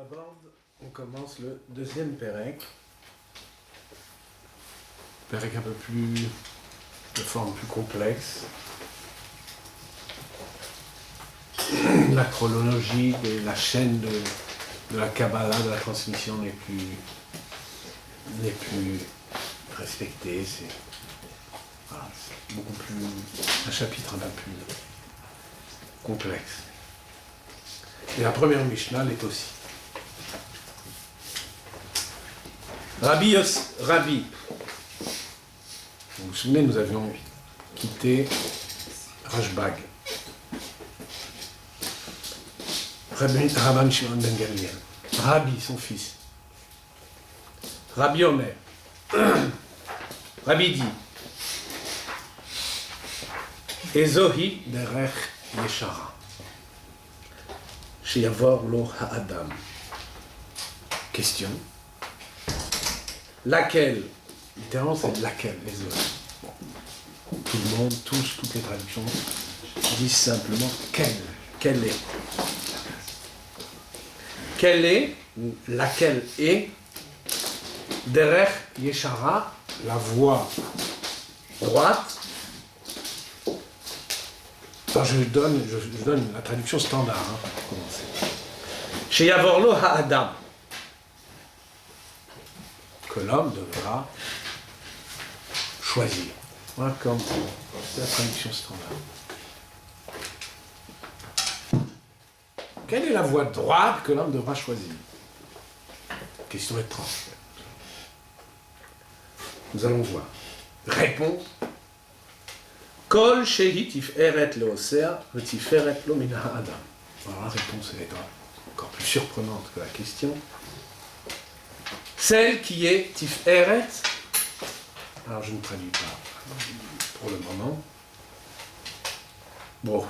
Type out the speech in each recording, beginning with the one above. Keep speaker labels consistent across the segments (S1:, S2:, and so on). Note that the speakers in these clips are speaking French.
S1: aborde, on commence le deuxième Pérec. Pérec un peu plus, de forme plus complexe. La chronologie, la chaîne de la Kabbalah, de la transmission n'est plus respectée. C'est beaucoup plus, un chapitre un peu plus complexe. Et la première Mishnah l'est aussi. Rabbi, vous vous souvenez, nous avions quitté Rashbag. Rabban Shimon ben Gamliel. Rabbi, son fils. Rabbi Omer. Rabbi dit Ezohi derech yeshara. Sheyavor lo ha'adam. Question. Laquelle, littéralement c'est laquelle, les autres. Tout le monde, toutes les traductions disent simplement quelle est. Quelle est, ou laquelle est, derech yeshara, la voie droite. Alors je donne la traduction standard, pour commencer. Sheyavor lo ha'adam. Que l'homme devra choisir. Voilà comme c'est la traduction standard. Quelle est la voie droite que l'homme devra choisir? Question étrange. Nous allons voir. Réponse. Kol shehi tiferet leosea vetiferet lo min ha'adam. Alors la réponse est encore plus surprenante que la question. Celle qui est Tiferet, alors je ne traduis pas pour le moment. Bon,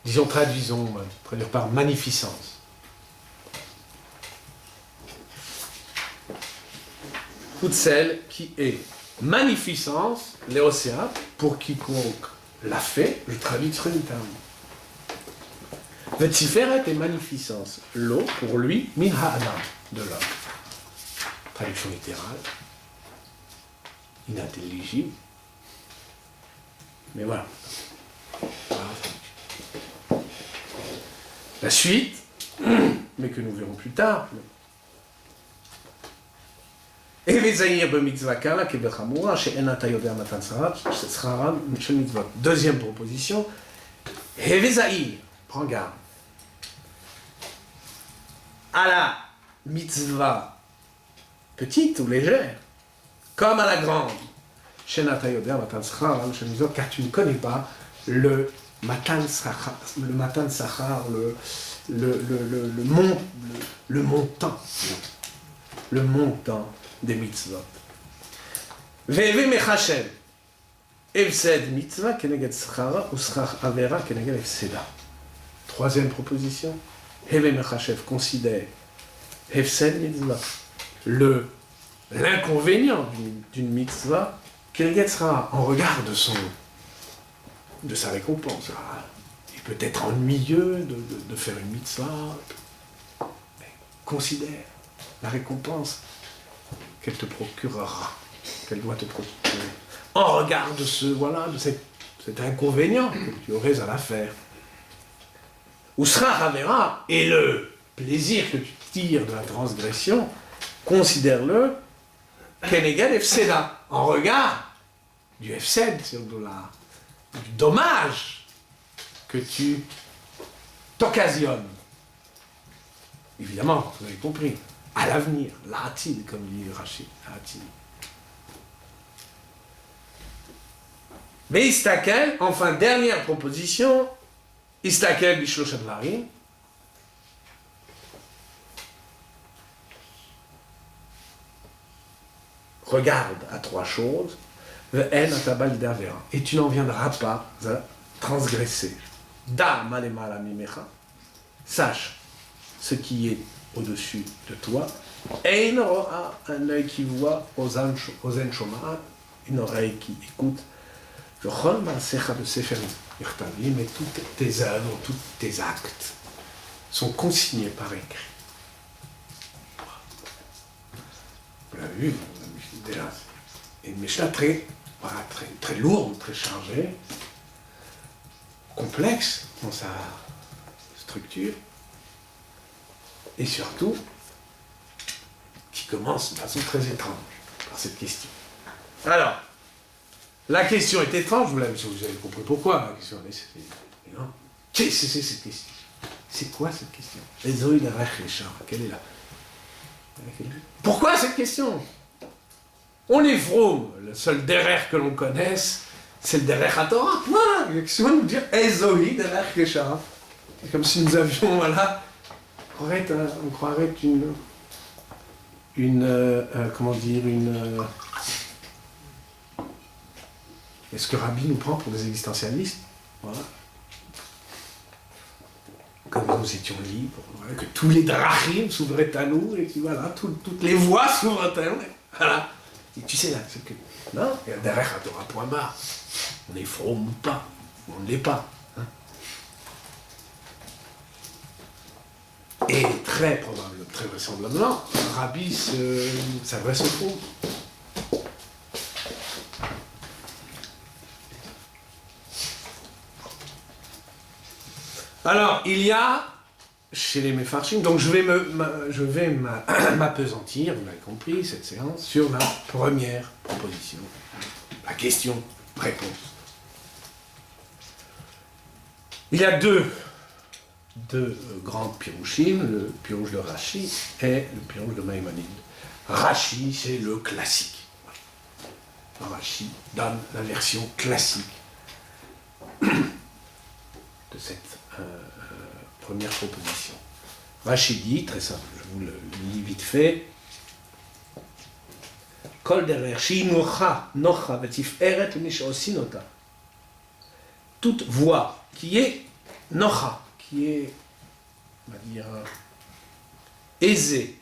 S1: disons traduisons par magnificence. Toute celle qui est magnificence, l'Océan, pour quiconque l'a fait, je traduis littéralement. Vetiferet est magnificence, l'eau pour lui, min ha'adam, de l'homme. Traduction littérale, inintelligible, mais voilà. La suite, mais que nous verrons plus tard. Deuxième proposition, Hevezaïr, prends garde. À la mitzvah petite ou légère, comme à la grande, car tu ne connais pas le matan sachar, le montant des mitzvot. Veve mechashem, efsed mitzvah keneged schara ou schar avera keneged efseda. Troisième proposition. Heve Mechachev considère Hefsed mitzvah, l'inconvénient d'une mitzvah, qu'il sera en regard de sa récompense. Il peut être ennuyeux de faire une mitzvah, mais considère la récompense qu'elle te procurera, qu'elle doit te procurer, en regard de cet inconvénient que tu aurais à la faire. Ou sera Havera, et le plaisir que tu tires de la transgression, considère-le Keneged Efseda, en regard du Efsed, du dommage que tu t'occasionnes. Évidemment, vous avez compris, à l'avenir, l'Atid, comme dit Rachid, l'Atid. Mais Istakel, enfin, dernière proposition, Istakel bishlosh advarim. Regarde à trois choses. Et tu n'en viendras pas à transgresser. Da malema mimecha. Sache ce qui est au-dessus de toi. Ein ro'a, un œil qui voit, ozen shoma'at, une oreille qui écoute. V'chol ma'asecha b'sefer. Mais toutes tes œuvres, tous tes actes sont consignés par écrit. Vous l'avez vu, déjà, c'est une Mishnah très, voilà, très lourde, très chargée, complexe dans sa structure, et surtout, qui commence de façon très étrange par cette question. Alors, la question est étrange, vous avez compris pourquoi la question est... Non. Qu'est-ce que c'est cette question? C'est quoi cette question? Quelle est la... Pourquoi cette question? On est vroom, le seul derrière que l'on connaisse, c'est le derrière à Torah. Voilà, il y a que nous dire Ezohi derrière Keshara. C'est comme si nous avions, voilà, on croirait comment dire, est-ce que Rabbi nous prend pour des existentialistes? Voilà. Comme nous étions libres, voilà, que tous les drachim s'ouvraient à nous, et que voilà, toutes les voies s'ouvrent à nous. Voilà. Et tu sais là, c'est que. Non, il y a derrière à Torah point barre. On est from ou pas, ou on ne l'est pas. Hein. Et très probablement, très vraisemblablement, Rabbi s'adresse au fond. Alors, il y a, chez les Mefarshim, donc je vais m'appesantir, vous l'avez compris, cette séance, sur la première proposition, la question-réponse. Il y a deux grands pirouchim, le pirouche de Rashi et le pirouche de Maïmonide. Rashi, c'est le classique. Rashi donne la version classique de cette première proposition. Rashi dit, très simple, je vous le lis vite fait. Kol derer shi nocha vetiferet mishosinota. Toute voix qui est nocha, qui est, on va dire, aisée,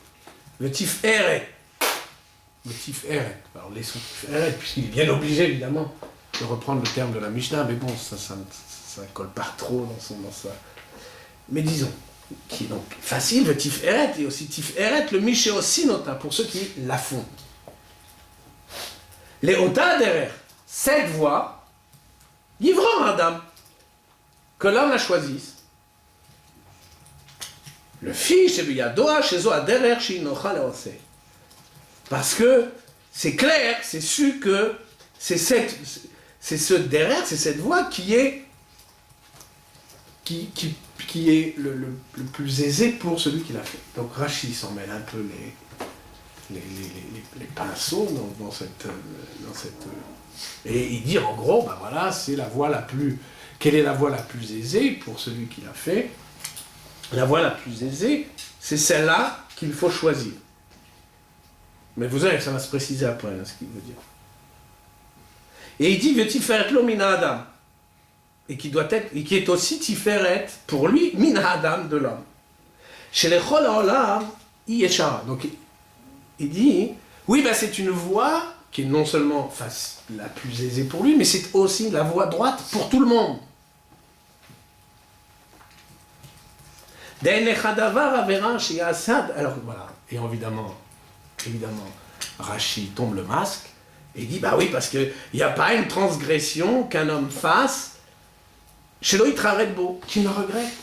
S1: vetiferet. Alors laissons tiferet, puisqu'il est bien obligé évidemment de reprendre le terme de la Mishnah, mais bon, ça ne colle pas trop dans sa... Mais disons, qui est donc facile, le tiferet, et aussi tiferet, le mishéosinota, pour ceux qui la font. Les ota derrière, cette voix, Yivran Adam, que l'homme la choisisse. Le fils, c'est Yadoa, chez Zoa derrière, chez Inocha Leose. Parce que c'est clair, c'est su que c'est ce derrière, c'est cette voix qui est le plus aisé pour celui qui l'a fait. Donc Rashi s'en mêle un peu les pinceaux dans cette et il dit en gros, ben voilà, c'est la voie la plus... Quelle est la voie la plus aisée pour celui qui l'a fait? La voie la plus aisée, c'est celle-là qu'il faut choisir. Mais vous savez, ça va se préciser après, hein, ce qu'il veut dire. Et il dit, Tiferet lo mina Adam. Et qui doit être, et qui est aussi Tiferet, pour lui, mina Adam de l'homme. Chez les Chol Haolam, Yeshara. Donc, il dit, oui, ben c'est une voie qui est non seulement la plus aisée pour lui, mais c'est aussi la voie droite pour tout le monde. Alors voilà, et évidemment, Rashi tombe le masque et dit, bah oui, parce qu'il n'y a pas une transgression qu'un homme fasse, chez Loïtraredbo, qu'il ne regrette.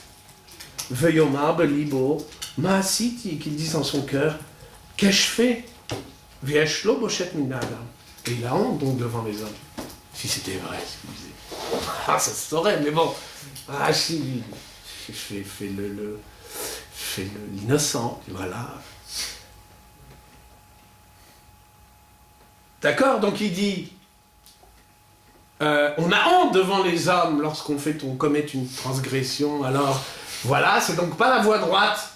S1: Veyomar belibo, Maasiti, qu'il dise dans son cœur, qu'ai-je fait? Vieshlo bochet minadam. Et il a honte donc devant les hommes. Si c'était vrai ce qu'il disait. Ah, ça se saurait, mais bon, Rashi, lui, fait l'innocent, voilà. D'accord? Donc il dit, on a honte devant les hommes lorsqu'on commet une transgression, alors voilà, c'est donc pas la voie droite.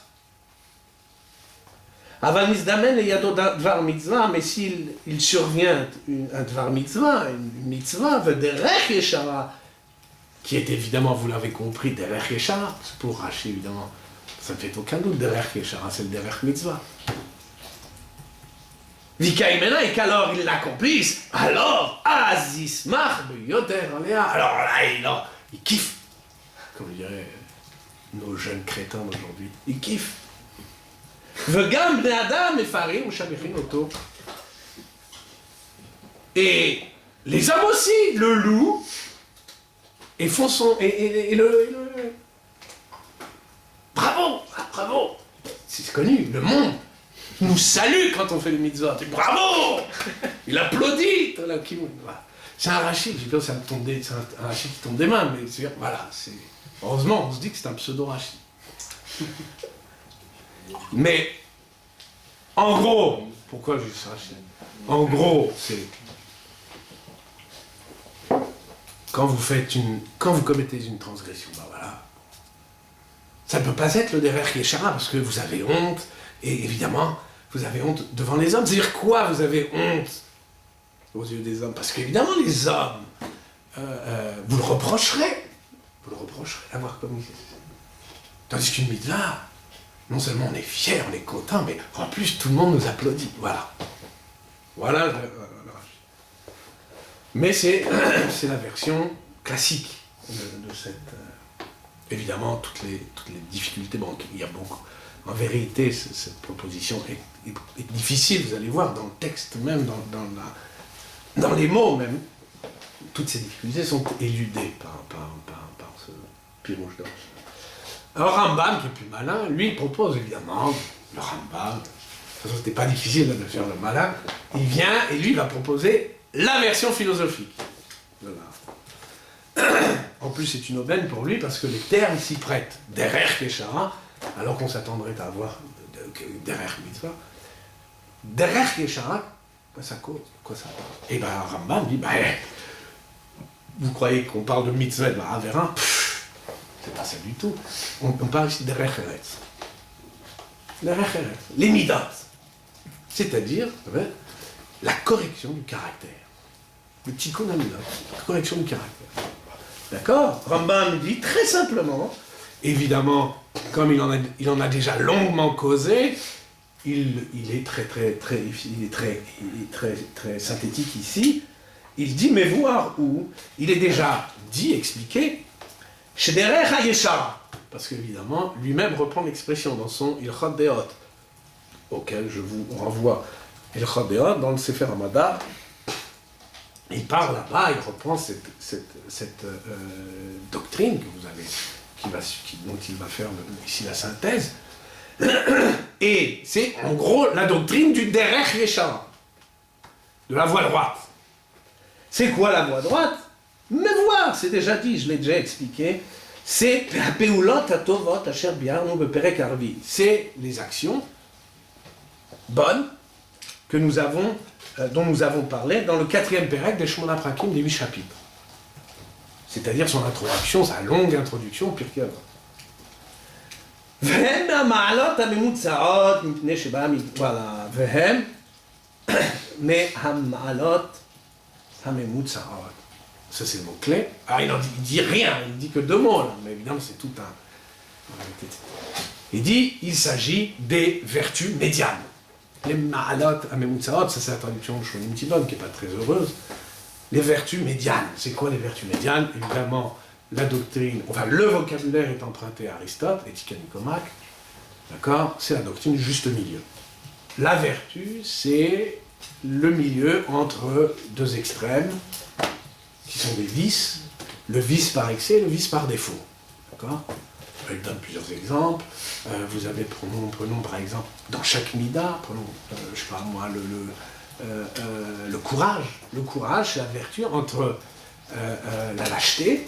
S1: Avanis damen et yado dvar mitzvah, mais s'il survient un dvar mitzvah, une mitzvah, derech yeshara, qui est évidemment, vous l'avez compris, derech yeshara, pour Rashi évidemment, ça ne fait aucun doute, derech yeshara, c'est le derech mitzvah. Vikaimena, et qu'alors ils l'accomplissent, alors, azismach yoter alea, alors là, il kiffe, comme je dirais, nos jeunes crétins d'aujourd'hui. Ils kiffent. Vegam bnei adam mefarim u'shamichin oto. Et les hommes aussi le louent et font son... Bravo, bravo. C'est connu, le monde nous salue quand on fait les mitzvot. Bravo. Il applaudit. C'est un rachid, j'ai peur, c'est un rachid qui tombe des mains, mais c'est, voilà, c'est... Heureusement, on se dit que c'est un pseudo-rachid. Mais, en gros, pourquoi je dis ça, rachid? En gros, c'est... Quand vous commettez une transgression, ben voilà, ça ne peut pas être le derrière Yeshara, parce que vous avez honte, et évidemment, vous avez honte devant les hommes. C'est-à-dire quoi, vous avez honte aux yeux des hommes? Parce qu'évidemment, les hommes, vous le reprocherez d'avoir commis. Tandis qu'une mitzvah, non seulement on est fier, on est content, mais en plus, tout le monde nous applaudit. Voilà. Voilà. Mais c'est la version classique de cette... évidemment, toutes les difficultés, bon, il y a beaucoup. En vérité, cette proposition est difficile, vous allez voir, dans le texte même, dans les mots même. Toutes ces difficultés sont éludées par ce pirouge d'or. Alors Rambam, qui est plus malin, lui, il propose évidemment, le Rambam, de toute façon, c'était pas difficile de faire le malin, il vient et lui, il va proposer la version philosophique. Voilà. En plus, c'est une aubaine pour lui parce que les termes s'y prêtent. Derer Keshara, alors qu'on s'attendrait à avoir Derer Mitzvah. Derer Keshara, quoi ça cause? Quoi ça parle? Et bien, Rambam dit, vous croyez qu'on parle de Mitzvah et de Avera? C'est pas ça du tout. On parle ici de Derer Eretz. Derer Eretz. Les Midat. C'est-à-dire, la correction du caractère. Le tikkun hamidot, la correction du caractère. D'accord? Rambam dit très simplement, évidemment, comme il en a déjà longuement causé, il est très synthétique ici. Il dit, mais voir où il est déjà dit, expliqué, chez Derech HaYeshara, parce qu'évidemment, lui-même reprend l'expression dans son Ilchot Deot, auquel je vous renvoie. Ilchot Deot, dans le Sefer Hamada, il parle là-bas, il reprend cette doctrine que vous avez, dont il va faire ici la synthèse, et c'est en gros la doctrine du Derech Yeshara, de la voie droite. C'est quoi la voie droite? Mais voir, c'est déjà dit, je l'ai déjà expliqué, c'est les actions bonnes que nous avons, dont nous avons parlé dans le 4e Pérec des Shmona Prakim des 8 chapitres. C'est-à-dire son introduction, sa longue introduction au Pirkei Avot. Voilà. Mais Hamaalot Hamemutzaot. Ça c'est le mot-clé. Alors il dit rien, il dit que 2 mots là, mais évidemment c'est tout un... Il dit, il s'agit des vertus médianes. Les ma'alot hamemutzaot, ça c'est la traduction de Shlomo Tibon qui n'est pas très heureuse. Les vertus médianes. C'est quoi les vertus médianes? Évidemment, la doctrine, enfin le vocabulaire est emprunté à Aristote, Éthique à Nicomaque, d'accord? C'est la doctrine du juste milieu. La vertu, c'est le milieu entre 2 extrêmes, qui sont des vices, le vice par excès et le vice par défaut, d'accord? Je donne plusieurs exemples. Vous avez, prenons par exemple, dans chaque mida, prenons, je sais pas moi, le courage. Le courage, c'est la vertu entre la lâcheté,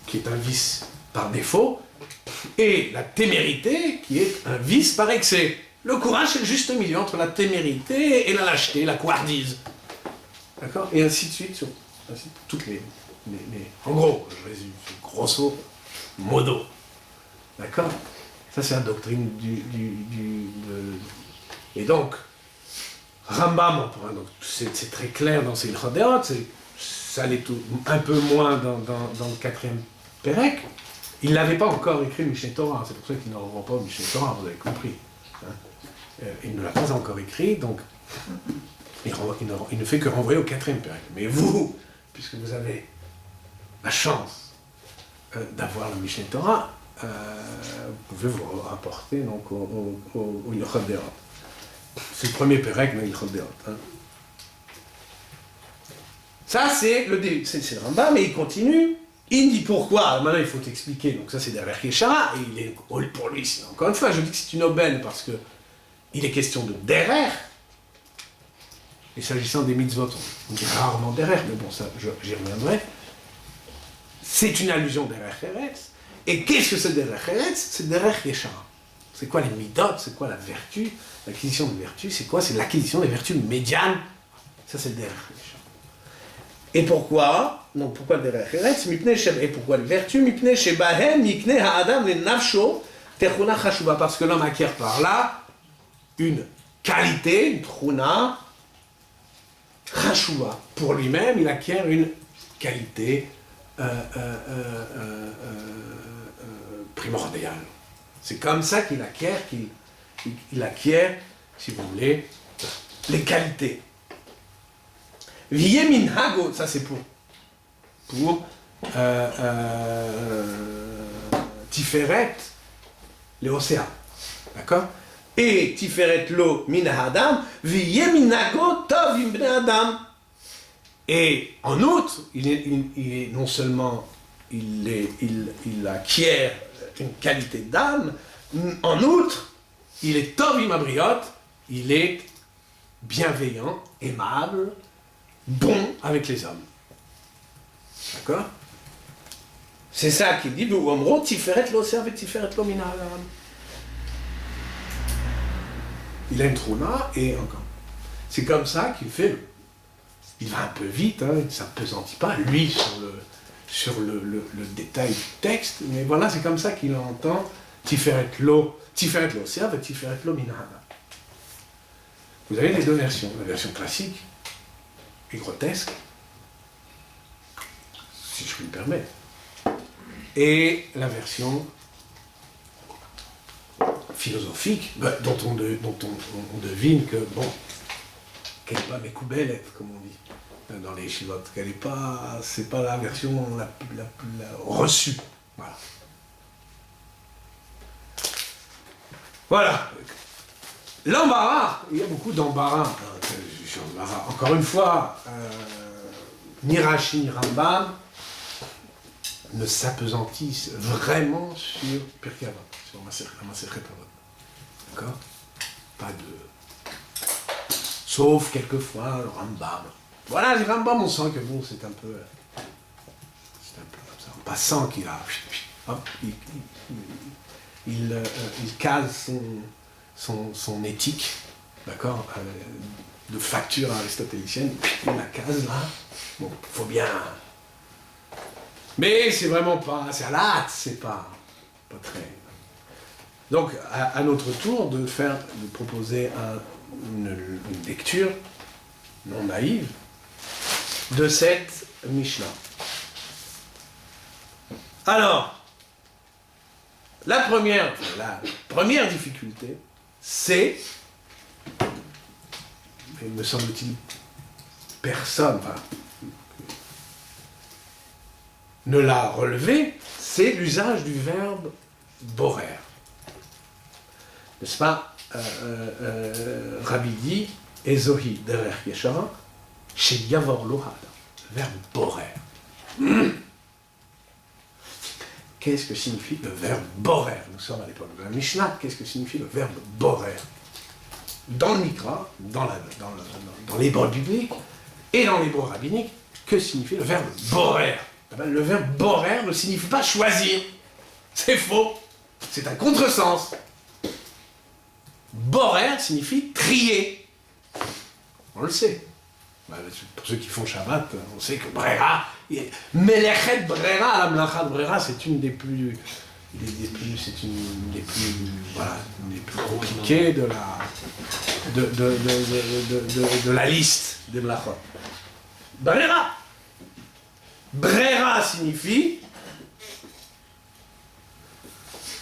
S1: qui est un vice par défaut, et la témérité, qui est un vice par excès. Le courage, c'est le juste milieu entre la témérité et la lâcheté, la couardise. D'accord? Et ainsi de suite, toutes les... En gros, je résume, grosso modo. D'accord? Ça, c'est la doctrine Et donc, Rambam, donc, c'est très clair dans ses Ilchot Deot, ça l'est un peu moins dans le 4e Pérec. Il n'avait pas encore écrit le Mishneh Torah, c'est pour ça qu'il ne revoit pas le Mishneh Torah, vous avez compris. Hein? Il ne l'a pas encore écrit, donc il ne fait que renvoyer au 4e Pérec. Mais vous, puisque vous avez la chance d'avoir le Mishneh Torah, vous pouvez vous rapporter donc, au Ilchot Deot. C'est le premier Pérec dans Ilchot Deot. Hein. Ça, c'est le début. C'est le Rambam, mais il continue. Il dit pourquoi. Alors maintenant, il faut t'expliquer. Donc ça, c'est derrière Yeshara. Et il est, pour lui, encore une fois, je dis que c'est une aubaine parce que il est question de derrière. Et s'agissant des mitzvot, on dit rarement derrière, mais bon, ça, j'y reviendrai. C'est une allusion derrière Eretz. Et qu'est-ce que c'est derrière Eretz? C'est derrière Yeshara. C'est quoi les midot? C'est quoi la vertu? L'acquisition de vertu, c'est quoi? C'est l'acquisition des vertus médianes. Ça, c'est derrière Yeshara. Et pourquoi? Donc, pourquoi le derrière Eretz? Et pourquoi les vertus? Mipnei shebahem mikne ha'adam le nafsho techuna chashuba. Parce que l'homme acquiert par là une qualité, une truna chashuba. Pour lui-même, il acquiert une qualité primordiale. C'est comme ça qu'il acquiert, il acquiert, si vous voulez, les qualités. V'yeh minhago, ça c'est pour Tiferet, les océans, d'accord? Et Tiferet lo min ha'adam, v'yeh minhago tov im bnei adam. Et en outre, il est non seulement il acquiert une qualité d'âme, en outre, il est tov im abriot, il est bienveillant, aimable, bon avec les hommes. D'accord? C'est ça qu'il dit, Omro, Tiferet lo serve Tiferet lo min ha'adam. Il a une trouna et encore. C'est comme ça qu'il fait. Il va un peu vite, hein, il ne s'apesantit pas, lui, sur le détail du texte, mais voilà, c'est comme ça qu'il entend Tiferet lo serve et Tiferet lo min ha'adam. Vous avez les deux versions, la version classique et grotesque, si je puis me permettre, et la version philosophique, dont on devine que, bon, qu'elle n'est pas Mekoubelet, comme on dit dans les chivotes, qu'elle n'est pas, c'est pas la version la plus reçue. Voilà. Voilà. L'embarras, il y a beaucoup d'embarras. Encore une fois, ni Rashi ni Rambam ne s'apesantissent vraiment sur Pirkei Avot, sur la Masechet Avot. D'accord? Pas de... Sauf quelquefois le Rambam. Voilà, le Rambam, on sent que bon, c'est un peu comme ça, en passant qu'il a... Hop, il case son éthique, d'accord, de facture aristotélicienne, il la case là. Bon, faut bien... Mais c'est vraiment pas... C'est à la hâte, c'est pas très... Donc, à notre tour, de proposer une lecture non naïve de cette Mishnah. Alors, la première difficulté, c'est, il me semble-t-il, personne ne l'a relevé, c'est l'usage du verbe borer. N'est-ce pas? Rabbi dit, Ezohi derech Yeshara, chez Yavor Lohad, verbe borer. Qu'est-ce que signifie le verbe borer? Nous sommes à l'époque de la Mishnah, qu'est-ce que signifie le verbe borer? Dans le Mikra, dans l'hébreu biblique et dans l'hébreu rabbinique, que signifie le verbe borer? Le verbe borer ne signifie pas choisir. C'est faux. C'est un contresens. Borer signifie trier. On le sait. Pour ceux qui font Shabbat, on sait que Brera, Melechet Brera, la Mlachat Brera, c'est une des plus compliquées de la liste des Mlachot. Brera. Brera signifie,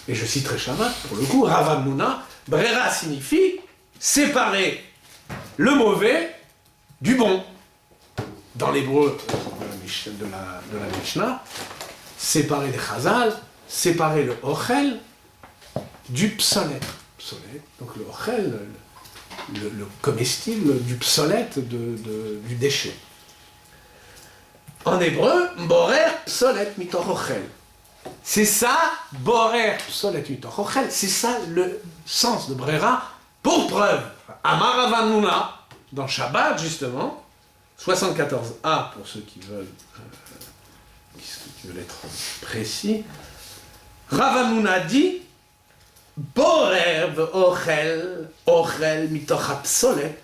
S1: et je citerai Shabbat pour le coup, Rav Hamnuna, Brera signifie séparer le mauvais du bon. Dans l'hébreu de la Mishnah, séparer des Chazal, séparer le ochel du psolet. Donc le ochel, le comestible du psolet, du déchet. En hébreu, borer psolet mitoch ochel. C'est ça, borer psolet mitoch ochel, c'est ça le sens de brera. Pour preuve, Amar Rav Hanouna, dans Shabbat justement, 74a pour ceux qui veulent être précis, Rav Hanouna dit borer ochel mitoch psolet.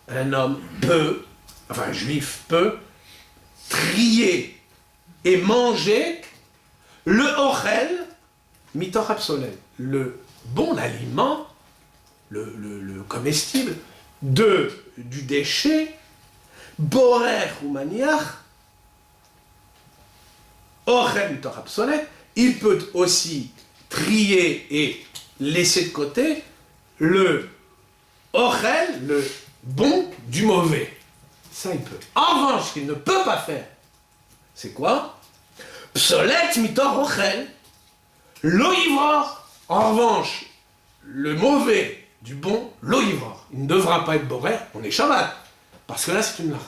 S1: Un homme peut, enfin un juif peut, trier et manger le ochel mitoch psolet, le bon aliment, le comestible du déchet, borer ou maniach, ochel mitoch psolet. Il peut aussi trier et laisser de côté le ochel, le bon du mauvais. Ça, il peut. En revanche, ce qu'il ne peut pas faire, c'est quoi? Psolet mitoch ochel, lo ivror. En revanche, le mauvais du bon, lo ivror. Il ne devra pas être borer, on est Shabbat. Parce que là, c'est une lacha.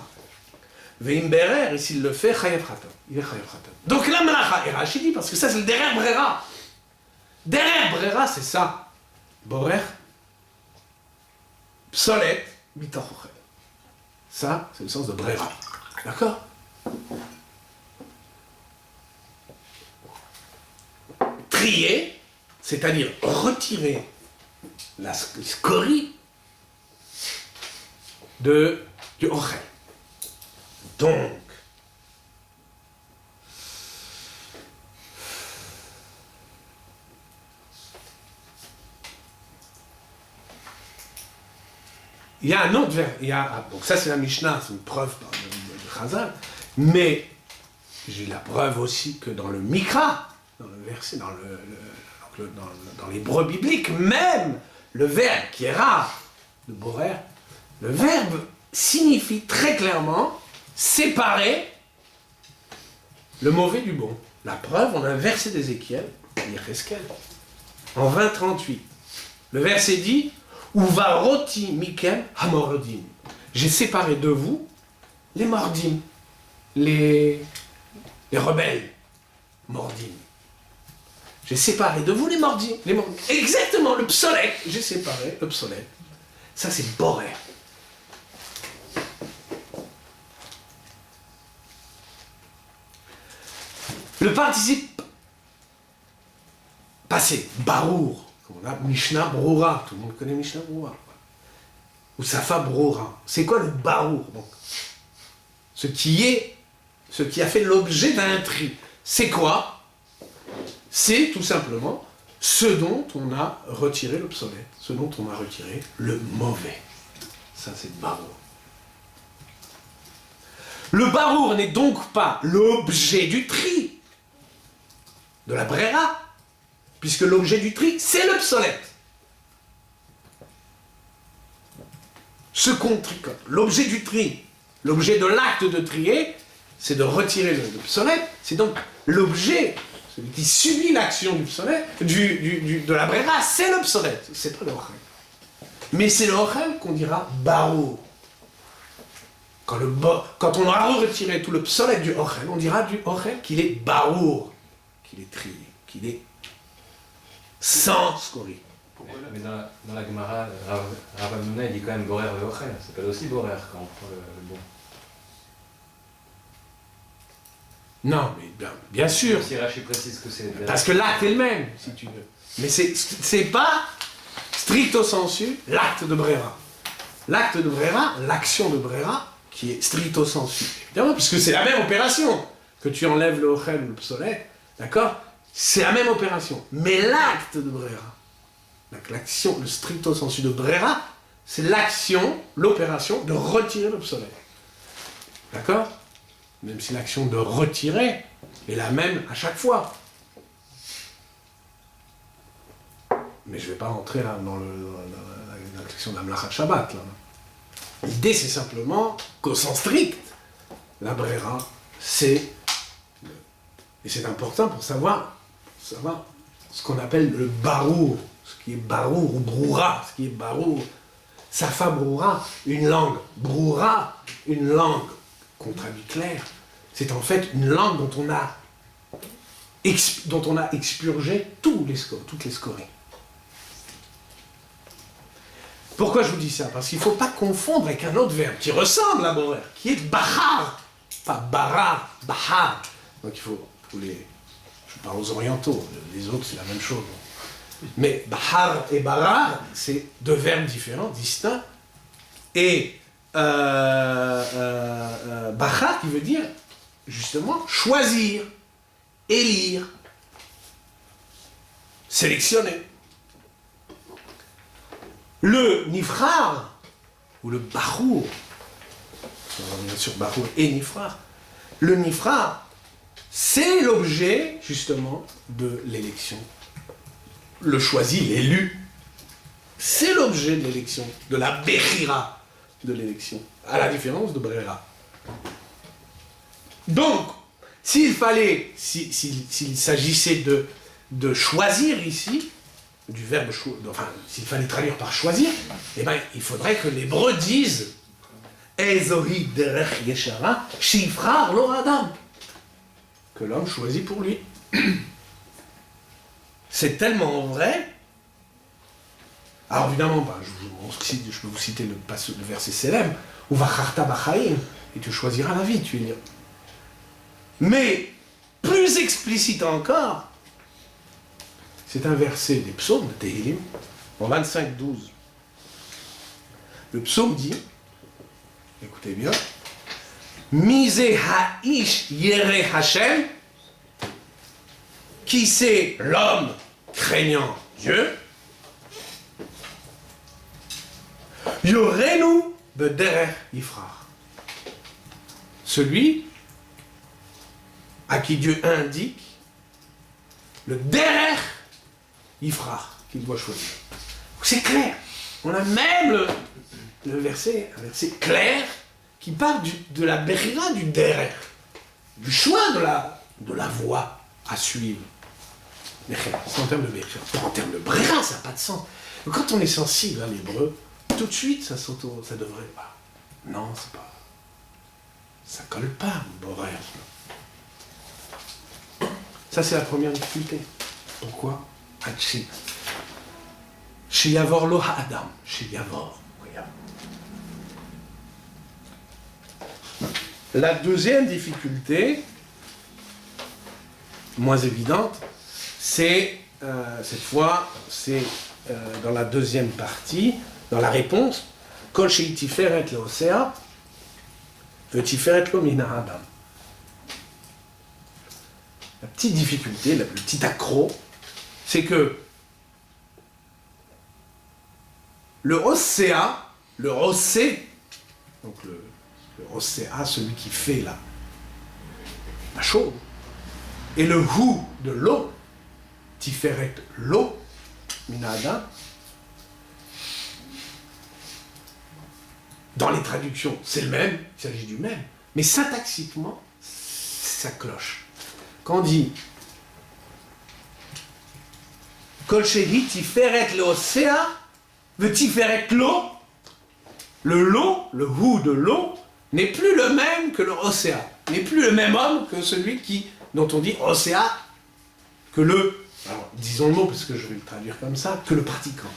S1: Ve'im berer, et s'il le fait, chayav khatam. Il est chayav khatam. Donc la melacha, et Rashi dit, parce que ça, c'est le derer brera. Derer brera, c'est ça. Borer, psolet mitoch ochel. Ça, c'est le sens de brera. D'accord? Trier, c'est-à-dire retirer la scorie du ochel. Donc, il y a un autre vers, donc ça c'est la Mishnah, c'est une preuve de Chazal, mais j'ai la preuve aussi que dans le Mikra, dans le verset, dans l'hébreu biblique, même le verbe qui est rare de borer, le verbe signifie très clairement séparer le mauvais du bon. La preuve, on a un verset d'Ézéchiel, Yecheskel, en 20:38. Le verset dit Uvaroti mikem hamordim. J'ai séparé de vous les mordim, les rebelles, mordim. J'ai séparé de vous les mordim. Exactement, le psolet. J'ai séparé le psolet. Ça, c'est borer. Le participe passé, barour, comme on a Mishnah Broura, tout le monde connaît Mishnah Broura. Ou Safa Broura. C'est quoi le barour? Donc, ce qui a fait l'objet d'un tri. C'est quoi? C'est tout simplement ce dont on a retiré l'obsolète, ce dont on a retiré le mauvais. Ça, c'est le barour. Le barour n'est donc pas l'objet du tri de la brera, puisque l'objet du tri, c'est l'obsolète. Ce qu'on tricote, l'objet du tri, l'objet de l'acte de trier, c'est de retirer l'obsolète, c'est donc l'objet, celui qui subit l'action du psolet, de la brera, c'est l'obsolète, c'est pas le ochel. Mais c'est le ochel qu'on dira barour. Quand on aura retiré tout le psolet du ochel, on dira du ochel qu'il est barour, qu'il est trié, qu'il est sans scorie.
S2: Mais dans la Gemara, Rav Hanouna, il dit quand même borer et ochel, ça s'appelle aussi borer quand on prend le bon.
S1: Non, mais bien sûr.
S2: Si Rashi précise que c'est...
S1: Parce que l'acte est le même, si tu veux. Mais c'est pas, stricto sensu, l'acte de brera. L'acte de brera, l'action de brera, qui est stricto sensu. Évidemment, puisque c'est la même opération. Que tu enlèves le ochel ou le psolet, d'accord? C'est la même opération. Mais l'acte de brera, l'action, le stricto sensu de brera, c'est l'action, l'opération de retirer le psolet. D'accord? Même si l'action de retirer est la même à chaque fois. Mais je ne vais pas rentrer là dans la section d'Amlachat Shabbat. L'idée, c'est simplement qu'au sens strict, la brera, c'est Et c'est important pour savoir ce qu'on appelle le barour, ce qui est barour ou broura, ce qui est barour. Safa broura, une langue. Broura, une langue qu'on traduit clair. C'est en fait une langue dont on a expurgé toutes les scories. Pourquoi je vous dis ça? Parce qu'il ne faut pas confondre avec un autre verbe qui ressemble à borer, qui est bahar. Pas barar, bahar. Donc il faut je parle aux orientaux, les autres c'est la même chose. Mais bahar et barar, c'est deux verbes différents, distincts. Et bahar qui veut dire justement choisir, élire, sélectionner. Le nifrar, ou le bahour, on va revenir sur bahour et nifrar, le nifrar, c'est l'objet justement de l'élection. Le choisi, l'élu, c'est l'objet de l'élection, de la bechira de l'élection, à la différence de brera. Donc, s'il s'agissait de choisir ici, du verbe enfin, s'il fallait traduire par choisir, eh bien, il faudrait que l'hébreu dise Ezohi derech yeshara, shifrar lo adam, que l'homme choisit pour lui. C'est tellement vrai. Alors évidemment, je peux vous citer le verset célèbre, ou vacharta bachaim, et tu choisiras la vie, tu es libre. Mais plus explicite encore, c'est un verset des psaumes de Tehillim, en 25-12. Le psaume dit, écoutez bien, Mise ha'ish yere Hashem, qui c'est l'homme craignant Dieu, Yorenu bederech yifrar. Celui à qui Dieu indique le derech yifrar qu'il doit choisir. C'est clair. On a même un verset clair qui parle de la bechira du derech, du choix de la voie à suivre. C'est en termes de bechira. En termes de brera, ça n'a pas de sens. Donc, quand on est sensible à l'hébreu, tout de suite, ça devrait pas. Non, c'est pas. Ça colle pas, borer. Ça, c'est la première difficulté. Pourquoi? Chez Yavor lo ha'adam. Chez Yavor. La deuxième difficulté, moins évidente, c'est, cette fois, c'est dans la deuxième partie, dans la réponse, Kol she'itiferet lo osea, ve'tiferet lo min ha'adam. La petite difficulté, le petit accroc, c'est que le osea, le osé, donc le osea, celui qui fait la chose, et le hu de l'eau, tiferet l'eau, min ha'adam, dans les traductions, c'est le même, il s'agit du même, mais syntaxiquement, ça cloche. Quand on dit Kol shehi tiferet lo osea, ve tiferet l'eau, le hu de l'eau, n'est plus le même que le osea, n'est plus le même homme que celui dont on dit osea, que alors disons le mot parce que je vais le traduire comme ça, que le pratiquant.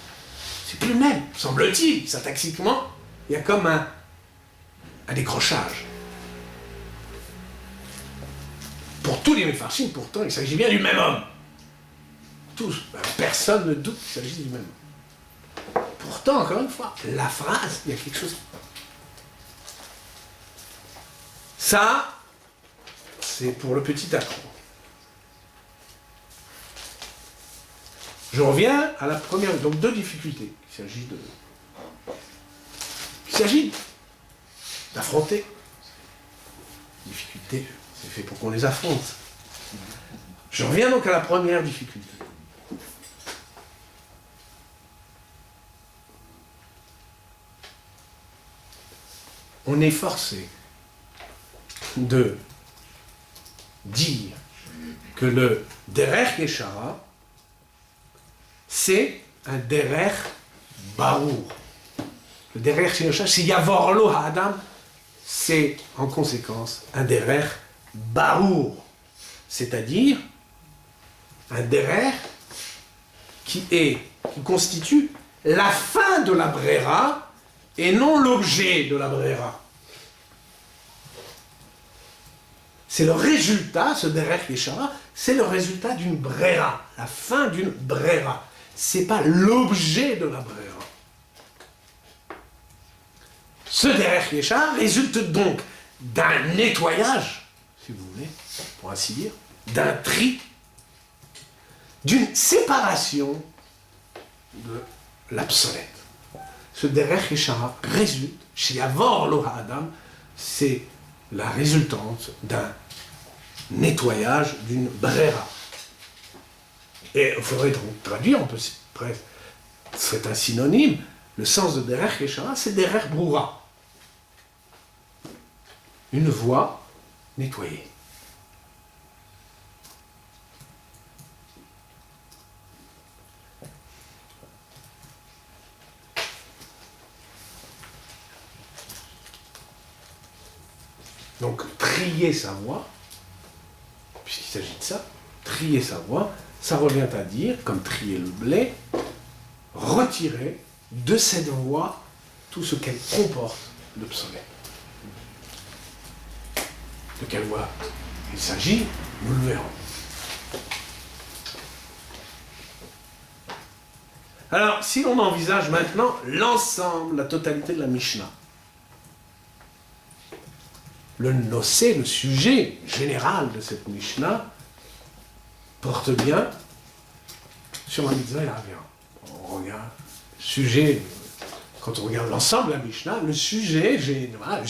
S1: C'est plus le même, semble-t-il, syntaxiquement, il y a comme un décrochage. Pour tous les méfarchim, pourtant, il s'agit bien du même homme. Tous, personne ne doute qu'il s'agit du même homme. Pourtant, encore une fois, la phrase, il y a quelque chose. Ça, c'est pour le petit accroc. Je reviens à la première, donc deux difficultés. Il s'agit d'affronter. Difficulté, c'est fait pour qu'on les affronte. Je reviens donc à la première difficulté. On est forcé de dire que le Derech Yeshara, c'est un Derech Barour. Le Derech Yeshara, c'est Yavor Lo Ha'adam, c'est en conséquence un Derech Barour. C'est-à-dire un Derech qui constitue la fin de la Brera et non l'objet de la Brera. C'est le résultat, ce Derech Yeshara, c'est le résultat d'une Brera, la fin d'une Brera. C'est pas l'objet de la Brera. Ce Derech Yeshara résulte donc d'un nettoyage, si vous voulez, pour ainsi dire, d'un tri, d'une séparation de l'absolète. Ce Derech Yeshara résulte, chez Yavor Lo Ha'adam, c'est la résultante d'un nettoyage, d'une brera. Et il faudrait donc traduire, on peut presque, c'est un synonyme, le sens de Derech Yeshara, c'est Derech Broura. Une voie nettoyée. Donc, trier sa voix, puisqu'il s'agit de ça, trier sa voix, ça revient à dire, comme trier le blé, retirer de cette voix tout ce qu'elle comporte d'obsolète. De quelle voix il s'agit, nous le verrons. Alors, si on envisage maintenant l'ensemble, la totalité de la Mishnah, le nocé, le sujet général de cette Mishnah, porte bien sur la mitzvah et la Avera. On regarde le sujet, quand on regarde l'ensemble de la Mishnah, le sujet général,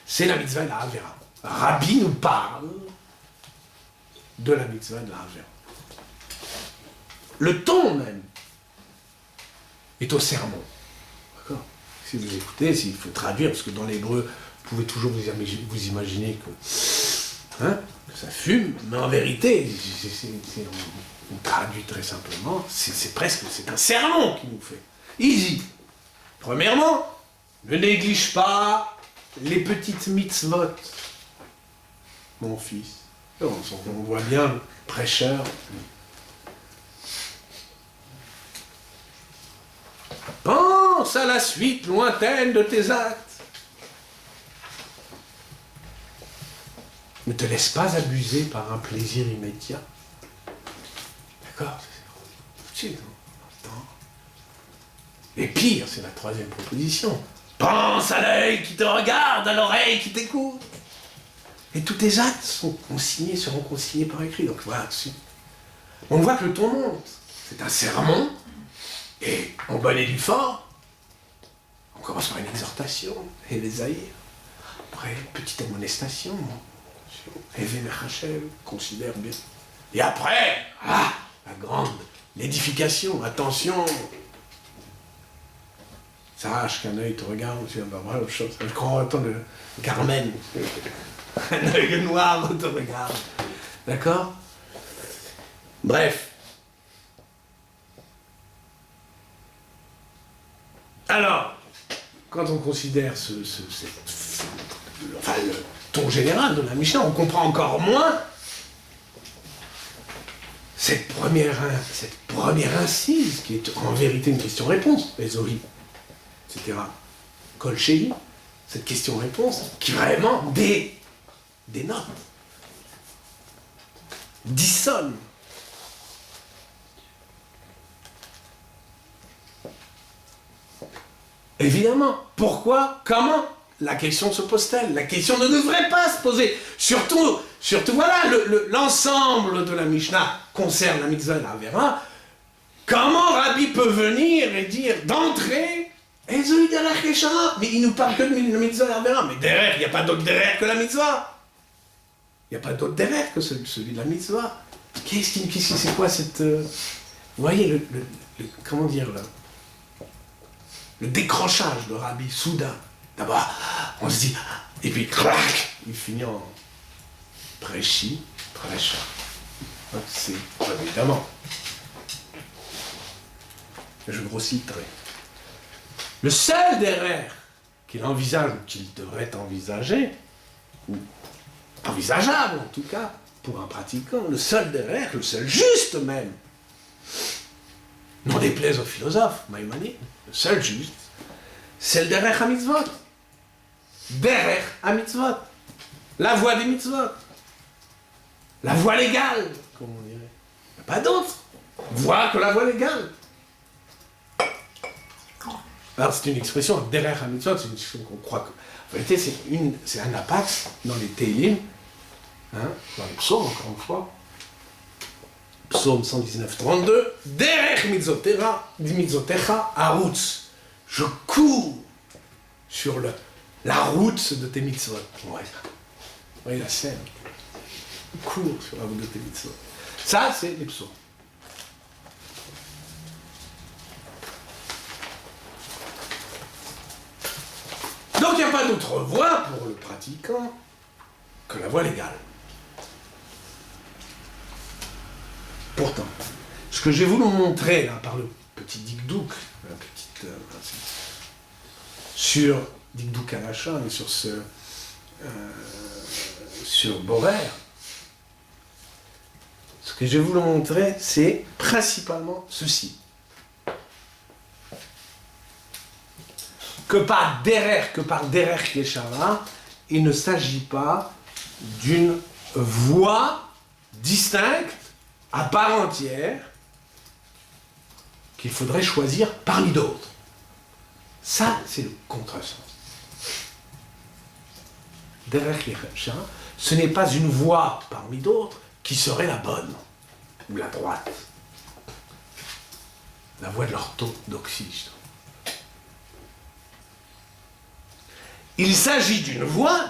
S1: c'est la mitzvah et la Avera. Rabbi nous parle de la mitzvah et de la Avera. Le ton même est au sermon. D'accord ? Si vous écoutez, s'il faut traduire, parce que dans l'hébreu, vous pouvez toujours vous imaginer que ça fume, mais en vérité, on traduit très simplement, c'est un sermon qu'il nous fait. Il dit, premièrement, ne néglige pas les petites mitzvot, mon fils. On voit bien le prêcheur. Pense à la suite lointaine de tes actes. Ne te laisse pas abuser par un plaisir immédiat. D'accord ? Et pire, c'est la troisième proposition. Pense à l'œil qui te regarde, à l'oreille qui t'écoute. Et tous tes actes seront consignés par écrit. Donc voilà, on voit que le ton monte. C'est un sermon, et en bonne et due forme, on commence par une exhortation, et les haïr. Après, petite admonestation. Éve Mechachel, considère bien. Et après, la grande, l'édification, attention. Sache qu'un œil te regarde, je crois autant de Carmen. Un œil noir te regarde. D'accord ? Bref. Alors, quand on considère le ton général de la Mishnah, on comprend encore moins cette première incise qui est en vérité une question-réponse, Ezori, etc. Kol Shehi, cette question-réponse qui vraiment dénote, dissonne. Évidemment, pourquoi, comment ? La question se pose-t-elle? La question ne devrait pas se poser. Surtout voilà, l'ensemble de la Mishnah concerne la mitzvah et la Avera. Comment Rabbi peut venir et dire d'entrée, Ezoi derech Yeshara, mais il nous parle que de la mitzvah et la Avera. Mais derrière, il n'y a pas d'autre derrière que la mitzvah. Il n'y a pas d'autre derrière que celui de la mitzvah. C'est quoi cette... Vous voyez, comment dire, le décrochage de Rabbi, soudain. D'abord, on se dit, et puis, clac, il finit en prêchi, prêcha. Donc c'est évidemment. Je grossis le trait. Le seul derrière qu'il envisage, ou qu'il devrait envisager, ou envisageable en tout cas, pour un pratiquant, le seul derrière, le seul juste même, n'en déplaise aux philosophes, Maïmonide, le seul juste, c'est le derrière à mitzvot. Derrière à mitzvot. La voie des mitzvot. La voie légale, comme on dirait. Il n'y a pas d'autre voie que la voie légale. Alors c'est une expression, derrière à mitzvot, c'est une expression qu'on croit que... En réalité, c'est un apax dans les Télim, hein, dans les psaumes, encore une fois. Psaume 119, 32. Derech mitzotecha arutz. Je cours sur la route de tes mitzvot. Ouais. Oui, la scène. Je cours sur la route de tes mitzvot. Ça, c'est les psaumes. Donc, il n'y a pas d'autre voie pour le pratiquant que la voie légale. Pourtant, ce que j'ai voulu montrer là, par le petit dikdouk, la petite, sur dikdouk Alachon et sur Borer, ce que j'ai voulu montrer, c'est principalement ceci. Que par Derer Yeshara, il ne s'agit pas d'une voie distincte, à part entière, qu'il faudrait choisir parmi d'autres. Ça, c'est le contresens. Derer Yeshara, ce n'est pas une voie parmi d'autres qui serait la bonne, ou la droite. La voie de l'orthodoxie. Il s'agit d'une voie,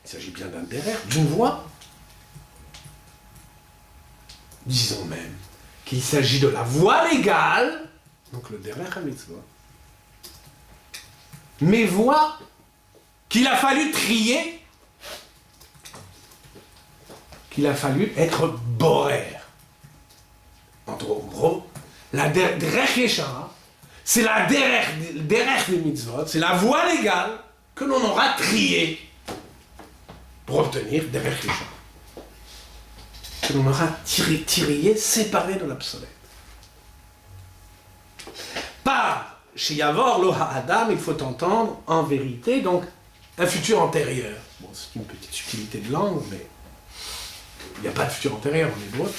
S1: il s'agit bien d'un derrière, d'une voie. Disons même qu'il s'agit de la voie légale, donc le derrière mitzvah, mais voie qu'il a fallu trier, qu'il a fallu être borer. En gros, la derrière Yeshara, c'est la derrière des mitzvot, c'est la voie légale que l'on aura triée pour obtenir derrière Yeshara. Que l'on aura tiré, séparé de l'obsolète. Par chez Yavor, lo ha'adam, il faut entendre en vérité, donc, un futur antérieur. Bon, c'est une petite subtilité de langue, mais il n'y a pas de futur antérieur en hébreu.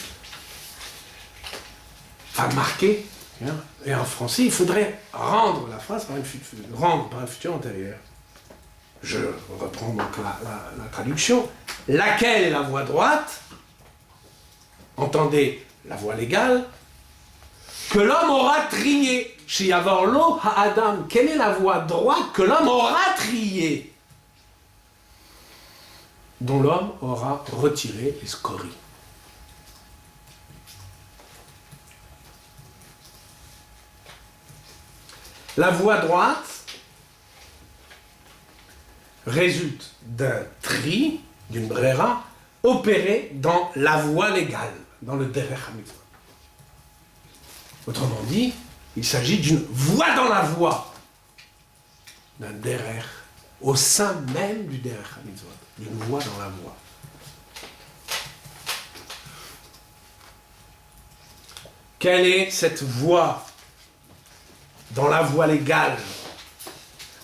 S1: Enfin, marqué. Hein, et en français, il faudrait rendre la phrase par un futur antérieur. Je reprends donc la traduction. Laquelle est la voie droite? Entendez la voie légale, que l'homme aura triée. Chez Yavorlo Ha'adam, quelle est la voie droite que l'homme aura triée? Dont l'homme aura retiré les scories. La voie droite résulte d'un tri, d'une brera, opéré dans la voie légale, dans le derech ha-mitzvah. Autrement dit, il s'agit d'une voie dans la voie, d'un derech, au sein même du derech ha-mitzvah, d'une voie dans la voie. Quelle est cette voie dans la voie légale?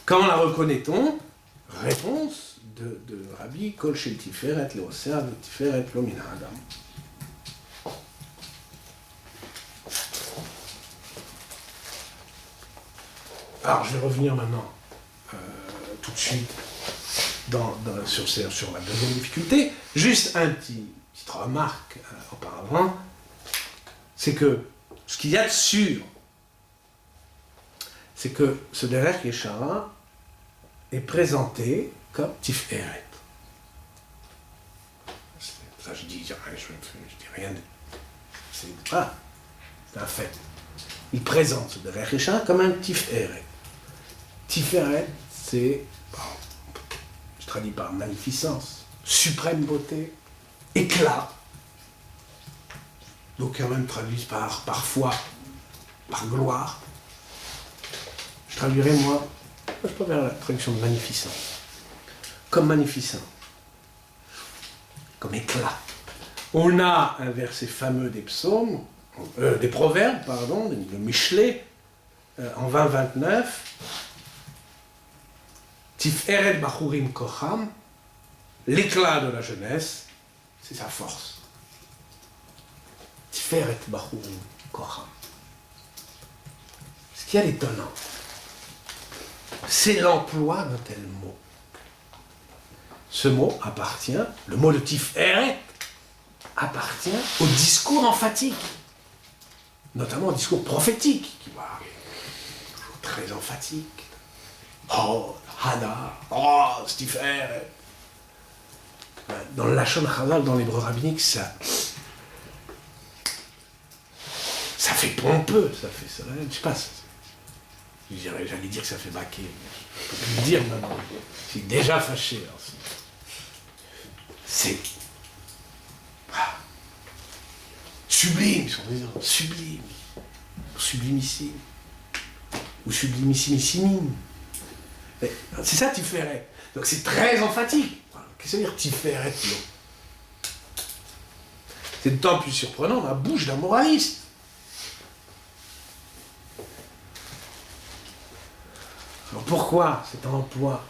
S1: Comment la reconnaît-on? Réponse de Rabbi Kol Shel Tiferet Leosea Tiferet Lo Min Adam. Alors je vais revenir maintenant tout de suite sur la deuxième difficulté. Juste une petite remarque auparavant, c'est que ce qu'il y a de sûr, c'est que ce Derech Yeshara est présenté comme Tiferet. Ça je dis rien, c'est un fait. Il présente ce Derech Yeshara comme un Tiferet. Tiferet, c'est, je traduis par magnificence, suprême beauté, éclat. d'aucuns même traduisent par foi, par gloire. Je traduirais, moi, je préfère la traduction de magnificent. Comme magnificent. Comme éclat. On a un verset fameux des psaumes, des proverbes, pardon, le Michelet, en 20-29. Tiferet Bachurim Kocham, l'éclat de la jeunesse, c'est sa force. Tiferet Bachurim Kocham. Ce qui est étonnant, c'est l'emploi d'un tel mot. Ce mot appartient, le mot de Tiferet appartient au discours emphatique, notamment au discours prophétique, qui va arriver, toujours très emphatique. Oh, Hana, oh, Tiferet. Dans le Lachon Chazal, dans l'hébreu rabbinique, ça fait pompeux, ça fait ça. Je sais pas. J'allais dire que ça fait baquer. Je peux plus le dire maintenant. Je suis déjà fâché. Alors, c'est sublime, sublime, sublimissime, ou sublimissimissime. C'est ça Tiferet. Donc c'est très emphatique. Qu'est-ce que ça veut dire Tiferet? C'est d'autant plus surprenant dans la bouche d'un moraliste. Alors pourquoi cet emploi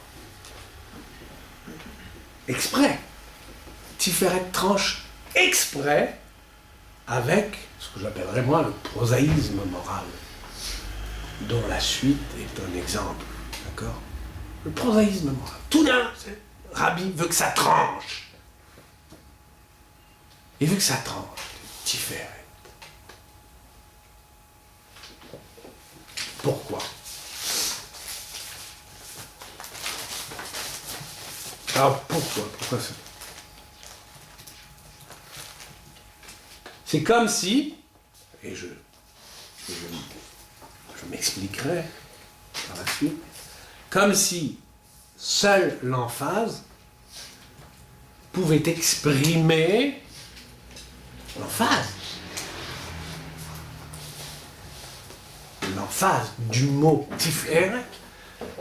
S1: exprès? Tiferet tranche exprès avec ce que j'appellerais moi le prosaïsme moral, dont la suite est un exemple. D'accord? Le prosaïsme moral. Tout d'un, Rabbi veut que ça tranche. Il veut que ça tranche. Tiferet. Pourquoi? Alors pourquoi ça? C'est comme si, et je m'expliquerai par la suite, comme si seule l'emphase pouvait exprimer l'emphase du mot Tiferet,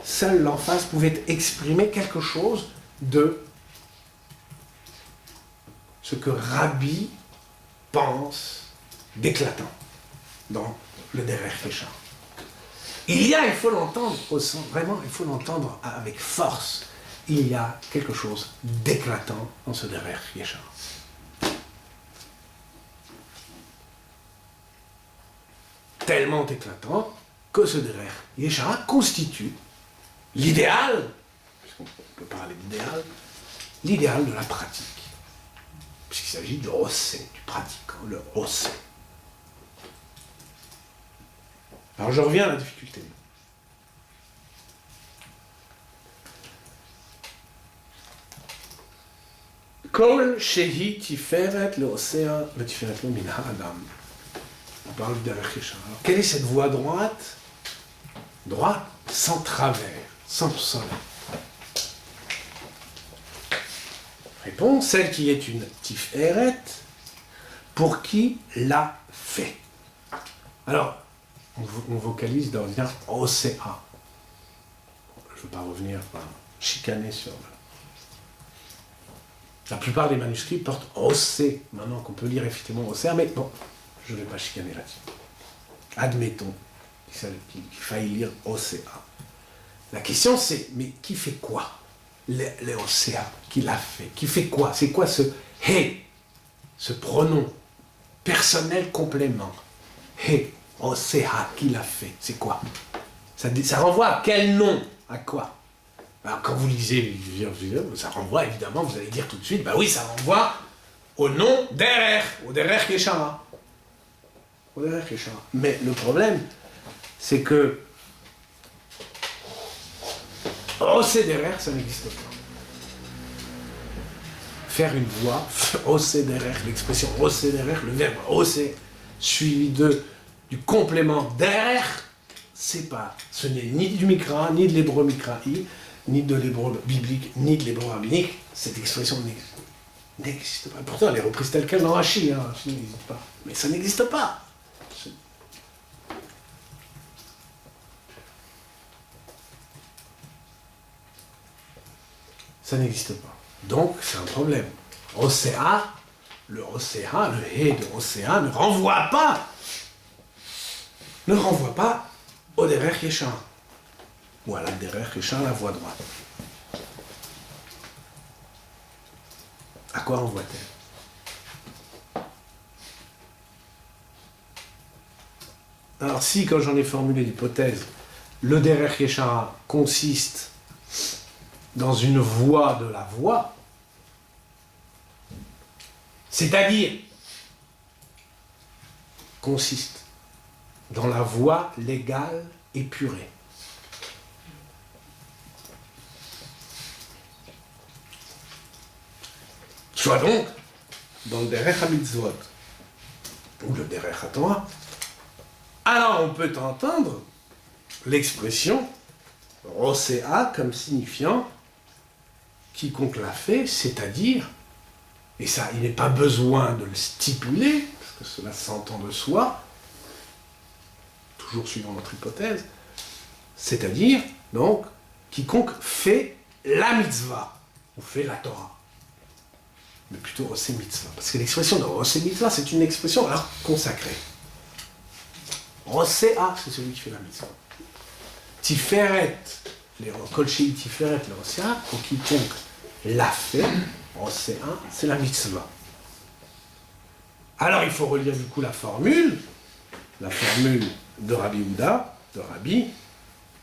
S1: seule l'emphase pouvait exprimer quelque chose de ce que Rabbi pense d'éclatant dans le Derech Yeshar. Il faut l'entendre au sens, vraiment, il faut l'entendre avec force. Il y a quelque chose d'éclatant dans ce Derech Yeshar. Tellement éclatant que ce Derech Yeshar constitue l'idéal, puisqu'on peut parler d'idéal, l'idéal de la pratique. Puisqu'il s'agit de Osé, du pratiquant, le Osé. Alors je reviens à la difficulté. Kol shehi tiferet leosea vetiferet lo min ha'adam. On parle du Derech Yeshar. Alors quelle est cette voie droite? Droite, sans travers, sans soleil. Réponse, celle qui est une Tiferet, pour qui l'a fait. Alors, on vocalise dans le dire OCA. Je ne veux pas revenir, chicaner sur... La plupart des manuscrits portent OC, maintenant qu'on peut lire effectivement OCA, mais bon, je ne vais pas chicaner là-dessus. Admettons qu'il faille lire OCA. La question c'est, mais qui fait quoi? Les OCA, qui l'a fait? Qui fait quoi? C'est quoi ce he, ce pronom personnel complément? He, OCA, qui l'a fait? C'est quoi? Ça renvoie à quel nom? À quoi? Alors, quand vous lisez, ça renvoie évidemment, vous allez dire tout de suite, bah oui, ça renvoie au nom d'Erer, au Derech Yeshar. Au Derech Yeshar. Mais le problème, c'est que Osederer, ça n'existe pas. Faire une voix, Osederer, l'expression Osederer, le verbe Ose, suivi du complément derer, c'est pas. Ce n'est ni du Mikra, ni de l'hébreu Mikraï, ni de l'hébreu biblique, ni de l'hébreu rabbinique. Cette expression n'existe n'existe pas. Pourtant, elle est reprise telle qu'elle dans Rashi, hein. Rashi n'existe pas. Mais ça n'existe pas. Ça n'existe pas. Donc, c'est un problème. Océa, le hé de Océa ne renvoie pas au Derech Yeshar. Ou à la Derech Yeshar, la voie droite. À quoi renvoie-t-elle? Alors si, quand j'en ai formulé l'hypothèse, le Derech Yeshar consiste dans une voie de la voie, c'est-à-dire consiste dans la voie légale épurée. Soit donc dans le Derech HaMitzvot ou le Derech HaTorah, alors on peut entendre l'expression Rosea comme signifiant quiconque l'a fait, c'est-à-dire, et ça, il n'est pas besoin de le stipuler, parce que cela s'entend de soi, toujours suivant notre hypothèse, c'est-à-dire, donc, quiconque fait la mitzvah, ou fait la Torah. Mais plutôt Rosé mitzvah. Parce que l'expression de Rosé mitzvah, c'est une expression alors consacrée. Roséa, c'est celui qui fait la mitzvah. Tiferet, les Kolchei Tiferet, le Roséa, pour quiconque l'a fait, Roséa, c'est la mitzvah. Alors il faut relire du coup la formule de Rabbi Houda, de Rabbi.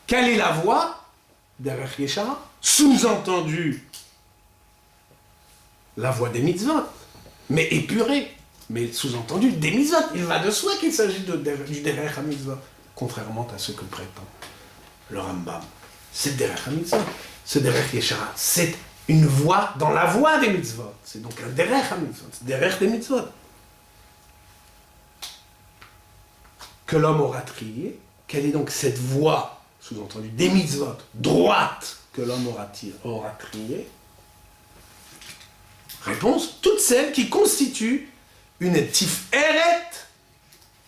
S1: Quelle est la voie derrière Yeshar? Sous-entendu, la voie des mitzvot, mais épurée, mais sous-entendu des mitzvot. Il va de soi qu'il s'agit du derech ha-mitzvot, contrairement à ce que prétend le Rambam. C'est le derech ha-mitzvot. Ce derech Yeshar, c'est une voie dans la voie des mitzvot. C'est donc un derech ha-mitzvot, c'est derech des mitzvot. Que l'homme aura trié. Quelle est donc cette voie, sous-entendu, des mitzvot, droite, que l'homme aura trié? Réponse, toutes celles qui constituent une tiferet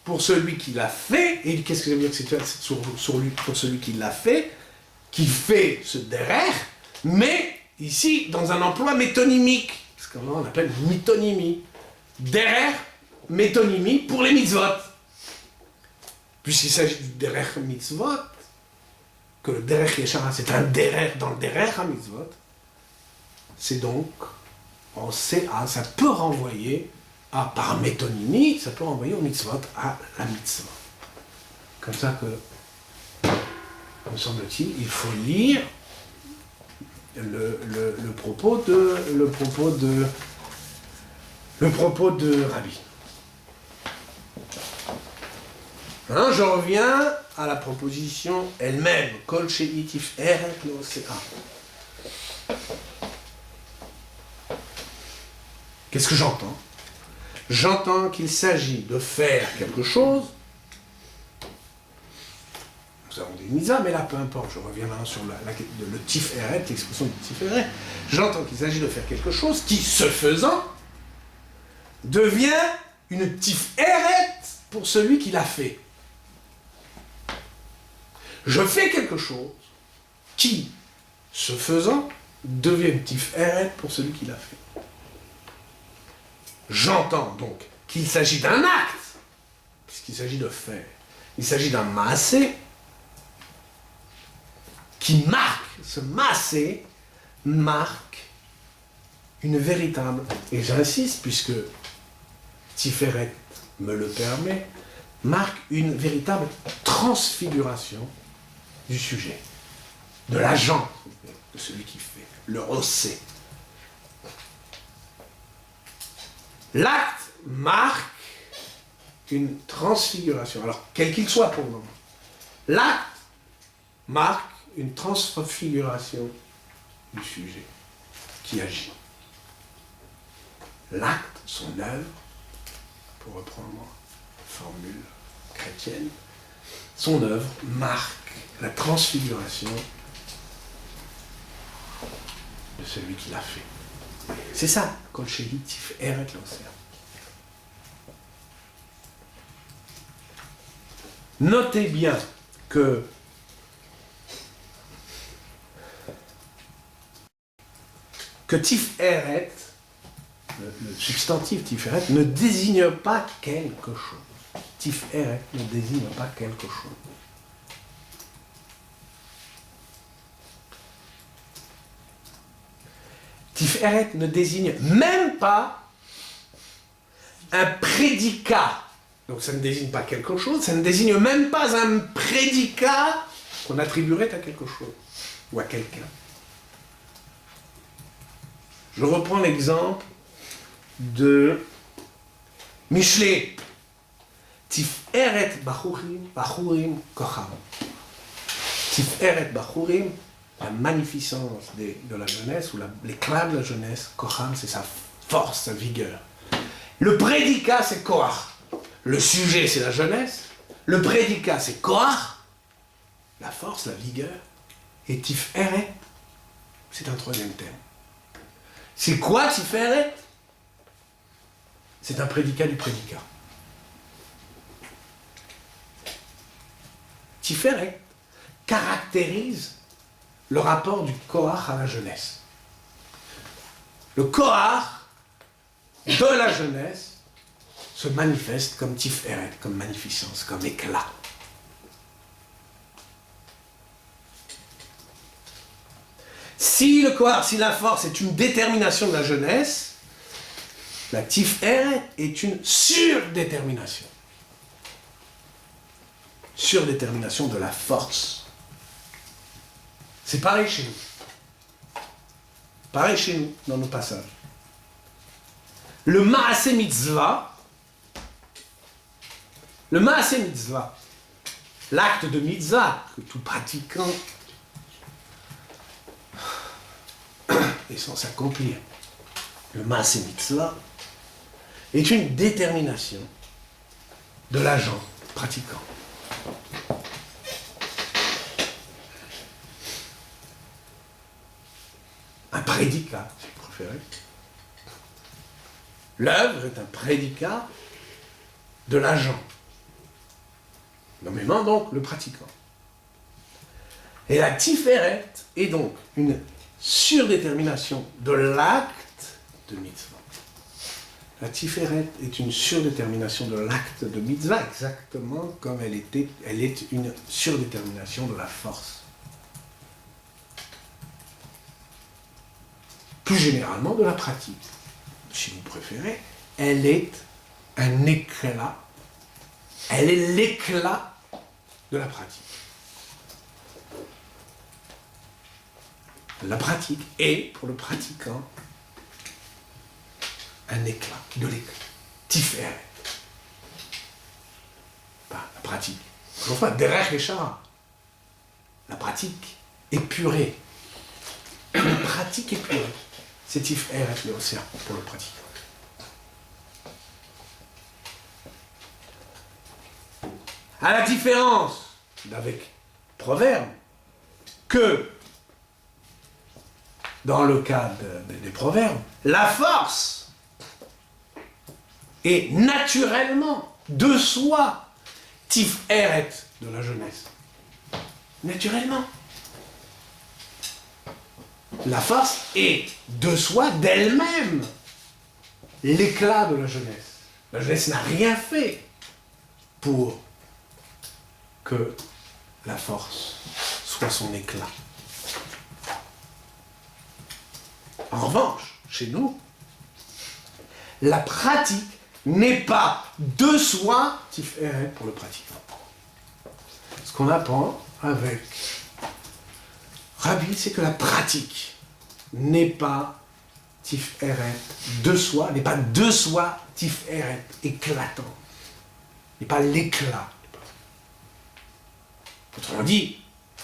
S1: pour celui qui l'a fait. Et qu'est-ce que ça veut dire que c'est sur lui, pour celui qui l'a fait, qui fait ce derech, mais ici, dans un emploi métonymique, ce qu'on appelle métonymie. Derech, métonymie pour les mitzvot. Puisqu'il s'agit du derech mitzvot, que le derech yeshara, c'est un derech dans le derech à mitzvot, c'est donc, on sait, ça peut renvoyer, par métonymie, ça peut renvoyer au mitzvot, à la mitzvah. Comme ça que, me semble-t-il, il faut lire le propos de Rabbi. Hein, je reviens à la proposition elle-même. Kol she'itif eret l'océan. Qu'est-ce que j'entends? J'entends qu'il s'agit de faire quelque chose. Nous avons des mitzvahs, mais là, peu importe, je reviens maintenant sur le tiferet, l'expression du tiferet. J'entends qu'il s'agit de faire quelque chose qui, ce faisant, devient une tiferet pour celui qui l'a fait. Je fais quelque chose qui, ce faisant, devient une tiferet pour celui qui l'a fait. J'entends donc qu'il s'agit d'un acte, puisqu'il s'agit de faire. Il s'agit d'un massé qui marque, ce massé marque une véritable, et j'insiste puisque Tiferet me le permet, marque une véritable transfiguration du sujet, de l'agent, de celui qui fait, le rossé. L'acte marque une transfiguration, alors quel qu'il soit pour le moment. L'acte marque une transfiguration du sujet qui agit. L'acte, son œuvre, pour reprendre la formule chrétienne, son œuvre marque la transfiguration de celui qui l'a fait. C'est ça, Kol Sheli Tiferet l'océan. Notez bien que Tiferet, le substantif Tiferet, ne désigne pas quelque chose. Tiferet ne désigne pas quelque chose. Tiferet ne désigne même pas un prédicat. Donc ça ne désigne pas quelque chose, ça ne désigne même pas un prédicat qu'on attribuerait à quelque chose ou à quelqu'un. Je reprends l'exemple de Michelet. Tiferet Bachurim Kocham. Tiferet Bachurim, la magnificence de la jeunesse, ou l'éclat de la jeunesse, Kocham, c'est sa force, sa vigueur. Le prédicat, c'est Koach. Le sujet, c'est la jeunesse. Le prédicat, c'est Koach, la force, la vigueur. Et Tiferet, c'est un troisième terme. C'est quoi Tiferet? C'est un prédicat du prédicat. Tiferet caractérise le rapport du Koach à la jeunesse. Le Koach de la jeunesse se manifeste comme Tiferet, comme magnificence, comme éclat. Si le Koach, si la force est une détermination de la jeunesse, la Tiferet est une surdétermination. Surdétermination de la force. C'est pareil chez nous. Pareil chez nous, dans nos passages. Le Maaseh Mitzvah, l'acte de mitzvah que tout pratiquant est censé accomplir, le Maaseh Mitzvah, est une détermination de l'agent pratiquant. Un prédicat, si vous préférez. L'œuvre est un prédicat de l'agent. Nommément donc le pratiquant. Et la Tiferet est donc une surdétermination de l'acte de mitzvah. La Tiferet est une surdétermination de l'acte de mitzvah, exactement comme elle est une surdétermination de la force. Plus généralement de la pratique. Si vous préférez, elle est un éclat, elle est l'éclat de la pratique. La pratique est, pour le pratiquant, un éclat, de l'éclat. Tiferet. La pratique. Enfin, derech et shara. La pratique épurée. La pratique épurée. C'est Tiferet l'océan pour le pratiquant. À la différence d'avec Proverbe, que dans le cas des Proverbes, la force est naturellement, de soi, Tiferet de la jeunesse. Naturellement. La force est de soi, d'elle-même, l'éclat de la jeunesse. La jeunesse n'a rien fait pour que la force soit son éclat. En revanche, chez nous, la pratique n'est pas de soi Tiferet pour le pratiquant. Ce qu'on apprend avec Rabbi, c'est que la pratique n'est pas Tiferet de soi, n'est pas de soi Tiferet éclatant, n'est pas l'éclat. Autrement dit,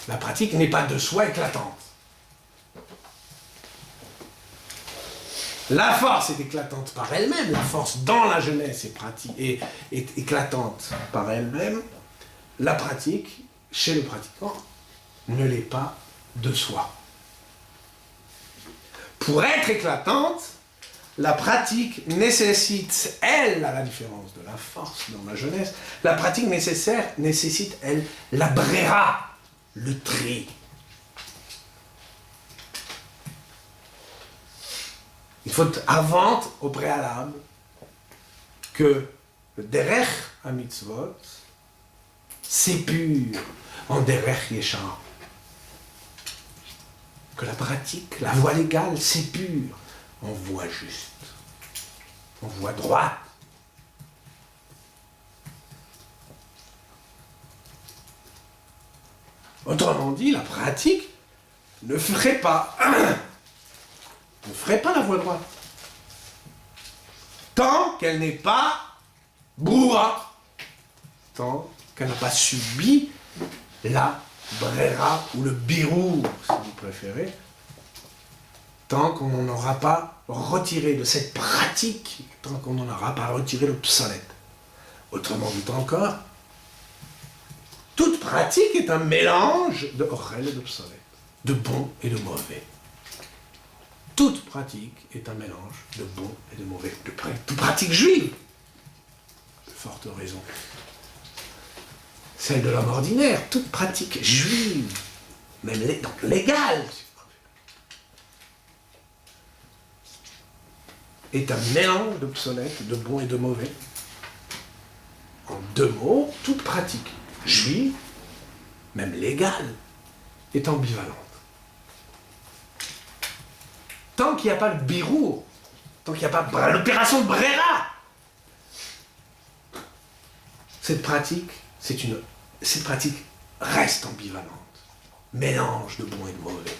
S1: la pratique n'est pas de soi éclatante. La force est éclatante par elle-même, la force dans la jeunesse est éclatante par elle-même. La pratique, chez le pratiquant, ne l'est pas de soi. Pour être éclatante, la pratique nécessite, elle, à la différence de la force dans la jeunesse, la pratique nécessite, elle, la brera, le tri. Il faut avant, au préalable, que le derech à mitzvot s'épure en derech yeshar. Que la pratique, la voie légale s'épure en voie juste, en voie droite. Autrement dit, la pratique ne ferait pas la voie droite. Tant qu'elle n'est pas broua, tant qu'elle n'a pas subi la brera ou le birou, si vous préférez, tant qu'on n'en aura pas retiré de cette pratique, tant qu'on n'en aura pas retiré l'obsolète. Autrement dit encore, toute pratique est un mélange de orel et d'obsolète, de bon et de mauvais. Toute pratique est un mélange de bon et de mauvais, de pratique juive. De forte raison. Celle de l'homme ordinaire, toute pratique juive, même donc légale, est un mélange d'obsolète, de bon et de mauvais. En deux mots, toute pratique juive, même légale, est ambivalente. Tant qu'il n'y a pas le birour, tant qu'il n'y a pas l'opération de Brera, cette pratique reste ambivalente, mélange de bon et de mauvais.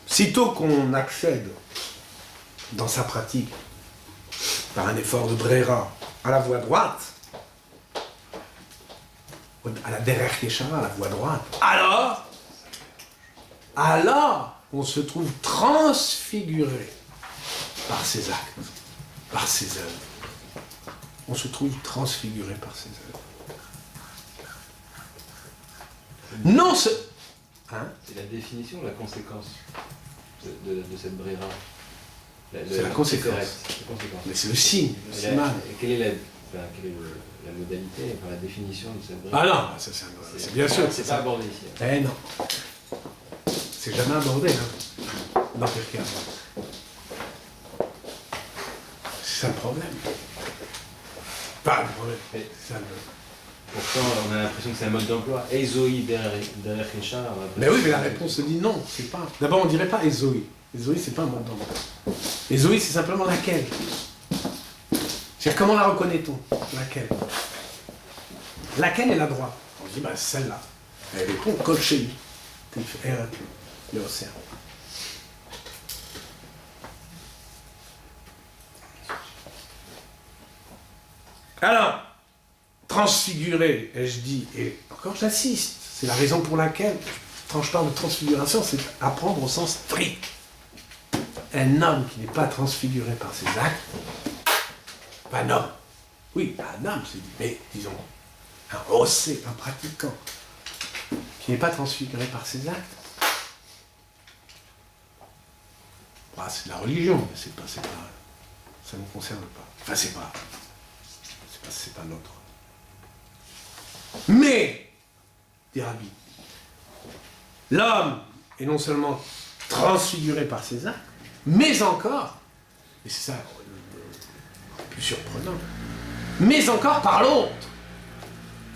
S1: Sitôt qu'on accède dans sa pratique, par un effort de Brera, à la voie droite, à la derech yeshara, à la voie droite, alors, on se trouve transfiguré par ses actes, par ses œuvres. On se trouve transfiguré par ses œuvres. Non, c'est
S2: la définition ou la conséquence de cette brera?
S1: C'est la conséquence. Mais c'est le signe, le siman.
S2: Quelle est la modalité, la définition de cette brera?
S1: Ah non, c'est bien sûr.
S2: C'est pas abordé ici.
S1: Eh non. C'est jamais abordé, hein, dans Pirkei Avot. C'est ça le problème. Pas le problème. C'est ça le...
S2: Pourtant, on a l'impression que c'est un mode d'emploi. Ezoi derrière Richard.
S1: Mais oui, mais la réponse dit non, c'est pas. D'abord, on dirait pas Ezoi. Ezoi, c'est pas un mode d'emploi. Ezoi, c'est simplement laquelle. C'est-à-dire, comment la reconnaît-on? Laquelle? Laquelle est la droite? On dit, bah, celle-là. Elle répond, Kol Shei. Le océan. Alors, transfigurer, ai-je dit, et encore j'insiste, c'est la raison pour laquelle, quand je parle de transfiguration, c'est apprendre au sens strict. Un homme qui n'est pas transfiguré par ses actes, pas un homme, oui, un homme, c'est dit, mais disons, un ossé, un pratiquant, qui n'est pas transfiguré par ses actes, bah, c'est de la religion, mais c'est pas, ça ne nous concerne pas. Enfin, c'est pas notre. Mais, dit Rabbi, l'homme est non seulement transfiguré par ses actes, mais encore, et c'est ça le plus surprenant, mais encore par l'autre.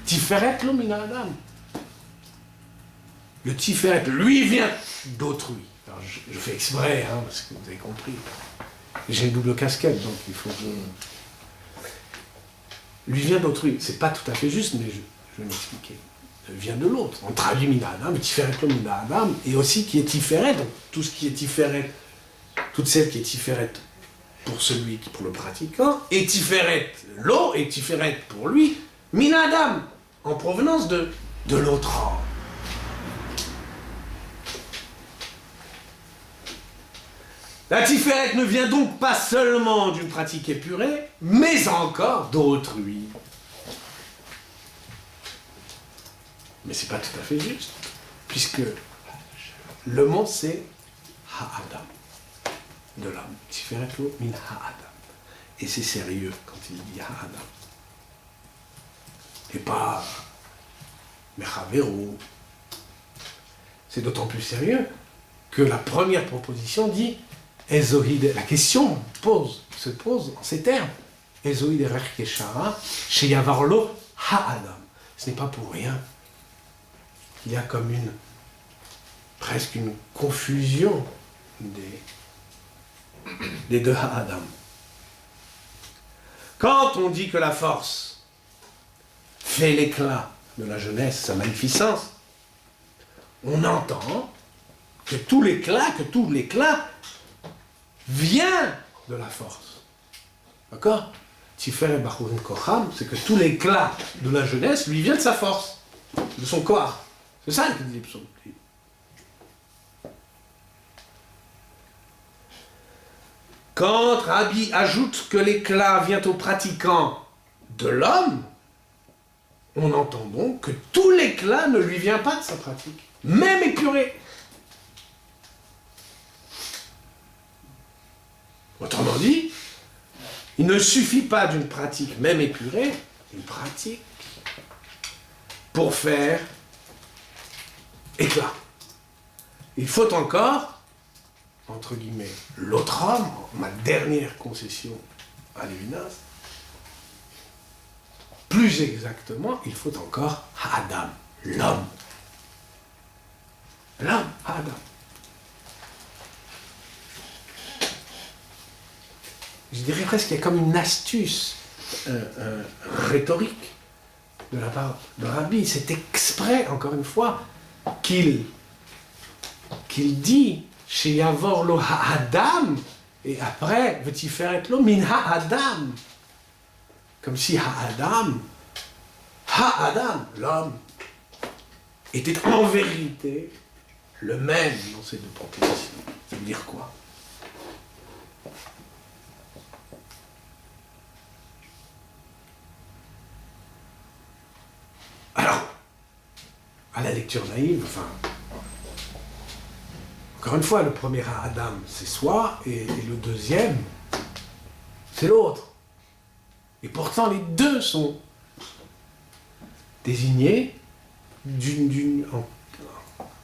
S1: Tiferet lo min ha'adam. Le Tiferet, lui, vient d'autrui. Alors, je fais exprès, hein, parce que vous avez compris. J'ai une double casquette, donc il faut que lui vient d'autrui. C'est pas tout à fait juste, mais je vais m'expliquer. Il vient de l'autre. On traduit min ha'adam, Tiferet lo min ha'adam, et aussi qui est Tiferet, donc tout ce qui est Tiferet, toute celle qui est Tiferet pour le pratiquant, et Tiferet lo, et Tiferet pour lui, min ha'adam, en provenance de l'autre homme. La Tiferet ne vient donc pas seulement d'une pratique épurée, mais encore d'autrui. Mais c'est pas tout à fait juste, puisque le mot c'est Ha'adam, de l'homme. Tiferet lo min Ha'adam. Et c'est sérieux quand il dit Ha'adam. Et pas Mechavero. C'est d'autant plus sérieux que la première proposition dit Ezohid. La question se pose en ces termes. Ezohid erech yeshara, sheyavarlo ha'adam. Ce n'est pas pour rien. Il y a comme presque une confusion des deux ha'adam. Quand on dit que la force fait l'éclat de la jeunesse, sa magnificence, on entend que tout l'éclat vient de la force. D'accord? Tiferet Bachurin Kocham, c'est que tout l'éclat de la jeunesse lui vient de sa force, de son corps. C'est ça que dit les psaumes. Quand Rabbi ajoute que l'éclat vient au pratiquant de l'homme, on entend donc que tout l'éclat ne lui vient pas de sa pratique, même épuré. Autrement dit, il ne suffit pas d'une pratique même épurée, une pratique pour faire éclat. Il faut encore, entre guillemets, l'autre homme, ma dernière concession à Lévinas, plus exactement, il faut encore Adam, l'homme. L'homme, Adam. Je dirais presque qu'il y a comme une astuce rhétorique de la part de Rabbi. C'est exprès, encore une fois, qu'il dit chez Yavor lo ha'adam, et après, V'tiferet lo min ha'adam. Comme si ha'adam, l'homme, était en vérité le même dans ces deux propositions. Ça veut dire quoi? Alors, à la lecture naïve, encore une fois, le premier Adam, c'est soi, et le deuxième, c'est l'autre. Et pourtant, les deux sont désignés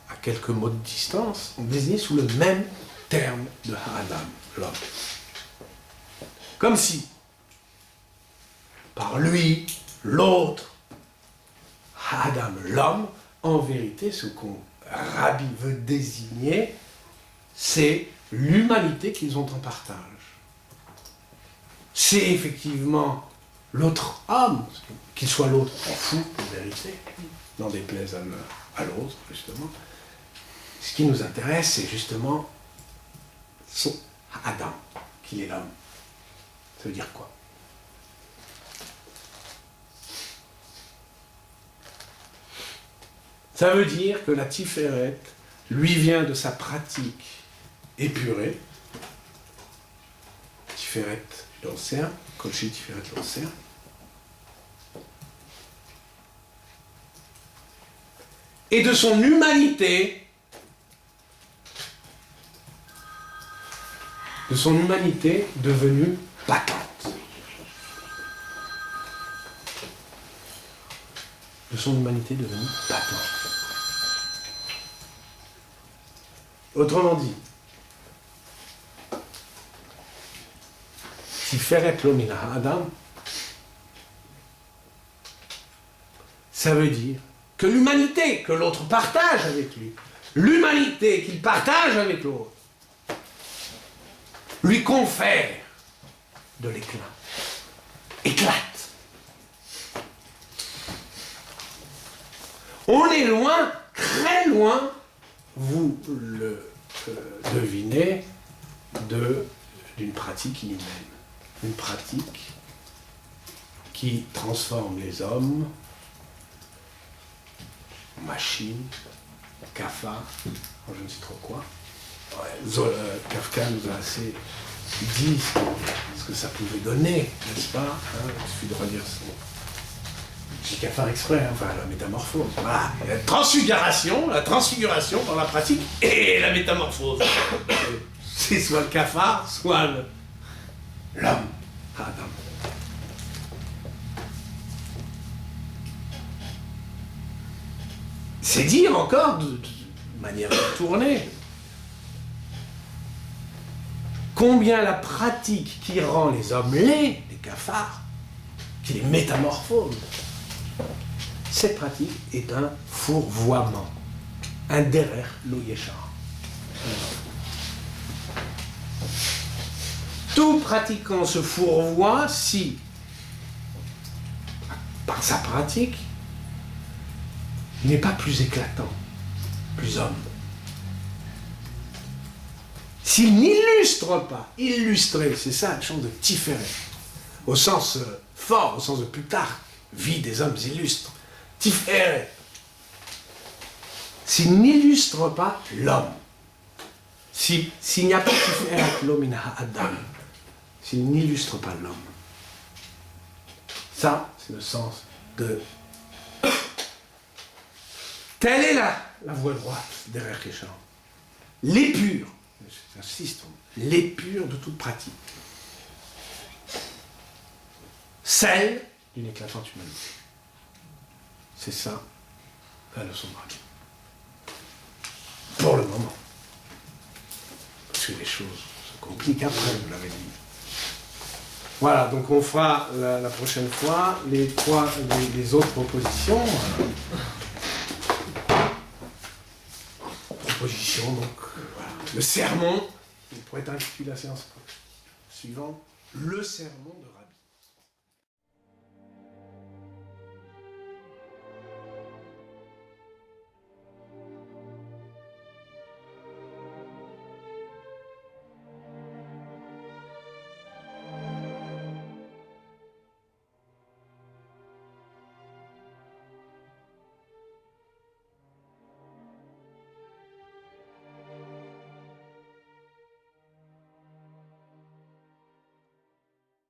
S1: à quelques mots de distance, sont désignés sous le même terme de Adam, l'homme. Comme si, par lui, l'autre, Adam, l'homme, en vérité, ce qu'on Rabbi veut désigner, c'est l'humanité qu'ils ont en partage. C'est effectivement l'autre homme, qu'il soit l'autre en fou, en vérité, n'en déplaise à l'autre, justement. Ce qui nous intéresse, c'est justement son Adam, qui est l'homme. Ça veut dire quoi? Ça veut dire que la Tiferet lui vient de sa pratique épurée. Tiferet l'Anser, Kolchi Tiferet l'Anser. Et de son humanité, devenue patente. De son humanité devenue patente. Autrement dit, Tiferet lo min ha'adam, ça veut dire que l'humanité que l'autre partage avec lui, l'humanité qu'il partage avec l'autre, lui confère de l'éclat, éclate. On est loin, très loin, vous le devinez, d'une pratique inhumaine. Une pratique qui transforme les hommes en machines, cafards, en je ne sais trop quoi, Kafka nous a assez dit ce que ça pouvait donner, n'est-ce pas, hein, il suffit de relire son... J'ai qu'à faire exprès, hein, enfin la métamorphose. Voilà, la transfiguration dans la pratique et la métamorphose. C'est soit le cafard, soit l'homme, Adam. C'est dire encore de manière tournée combien la pratique qui rend les hommes laids, les cafards, qui les métamorphose, cette pratique est un fourvoiement, un derer lo yeshar. Tout pratiquant se fourvoie si, par sa pratique, il n'est pas plus éclatant, plus homme. S'il n'illustre pas, illustrer, c'est ça, la chose de Tiferet, au sens fort, au sens de Plutarque, vie des hommes illustres, Tiferet. S'il n'illustre pas l'homme, s'il n'y a pas Tiferet l'homme Adam, s'il n'illustre pas l'homme, ça, c'est le sens de... Telle est la voie droite derrière Kéchan. L'épure, j'insiste, l'épure de toute pratique. Celle d'une éclatante humanité. C'est ça, la leçon de Rabbi. Pour le moment. Parce que les choses se compliquent après, vous l'avez dit. Voilà, donc on fera la prochaine fois les autres propositions. Proposition, donc voilà. Le sermon, il pourrait être intitulé la séance suivante, le sermon de Rabbi.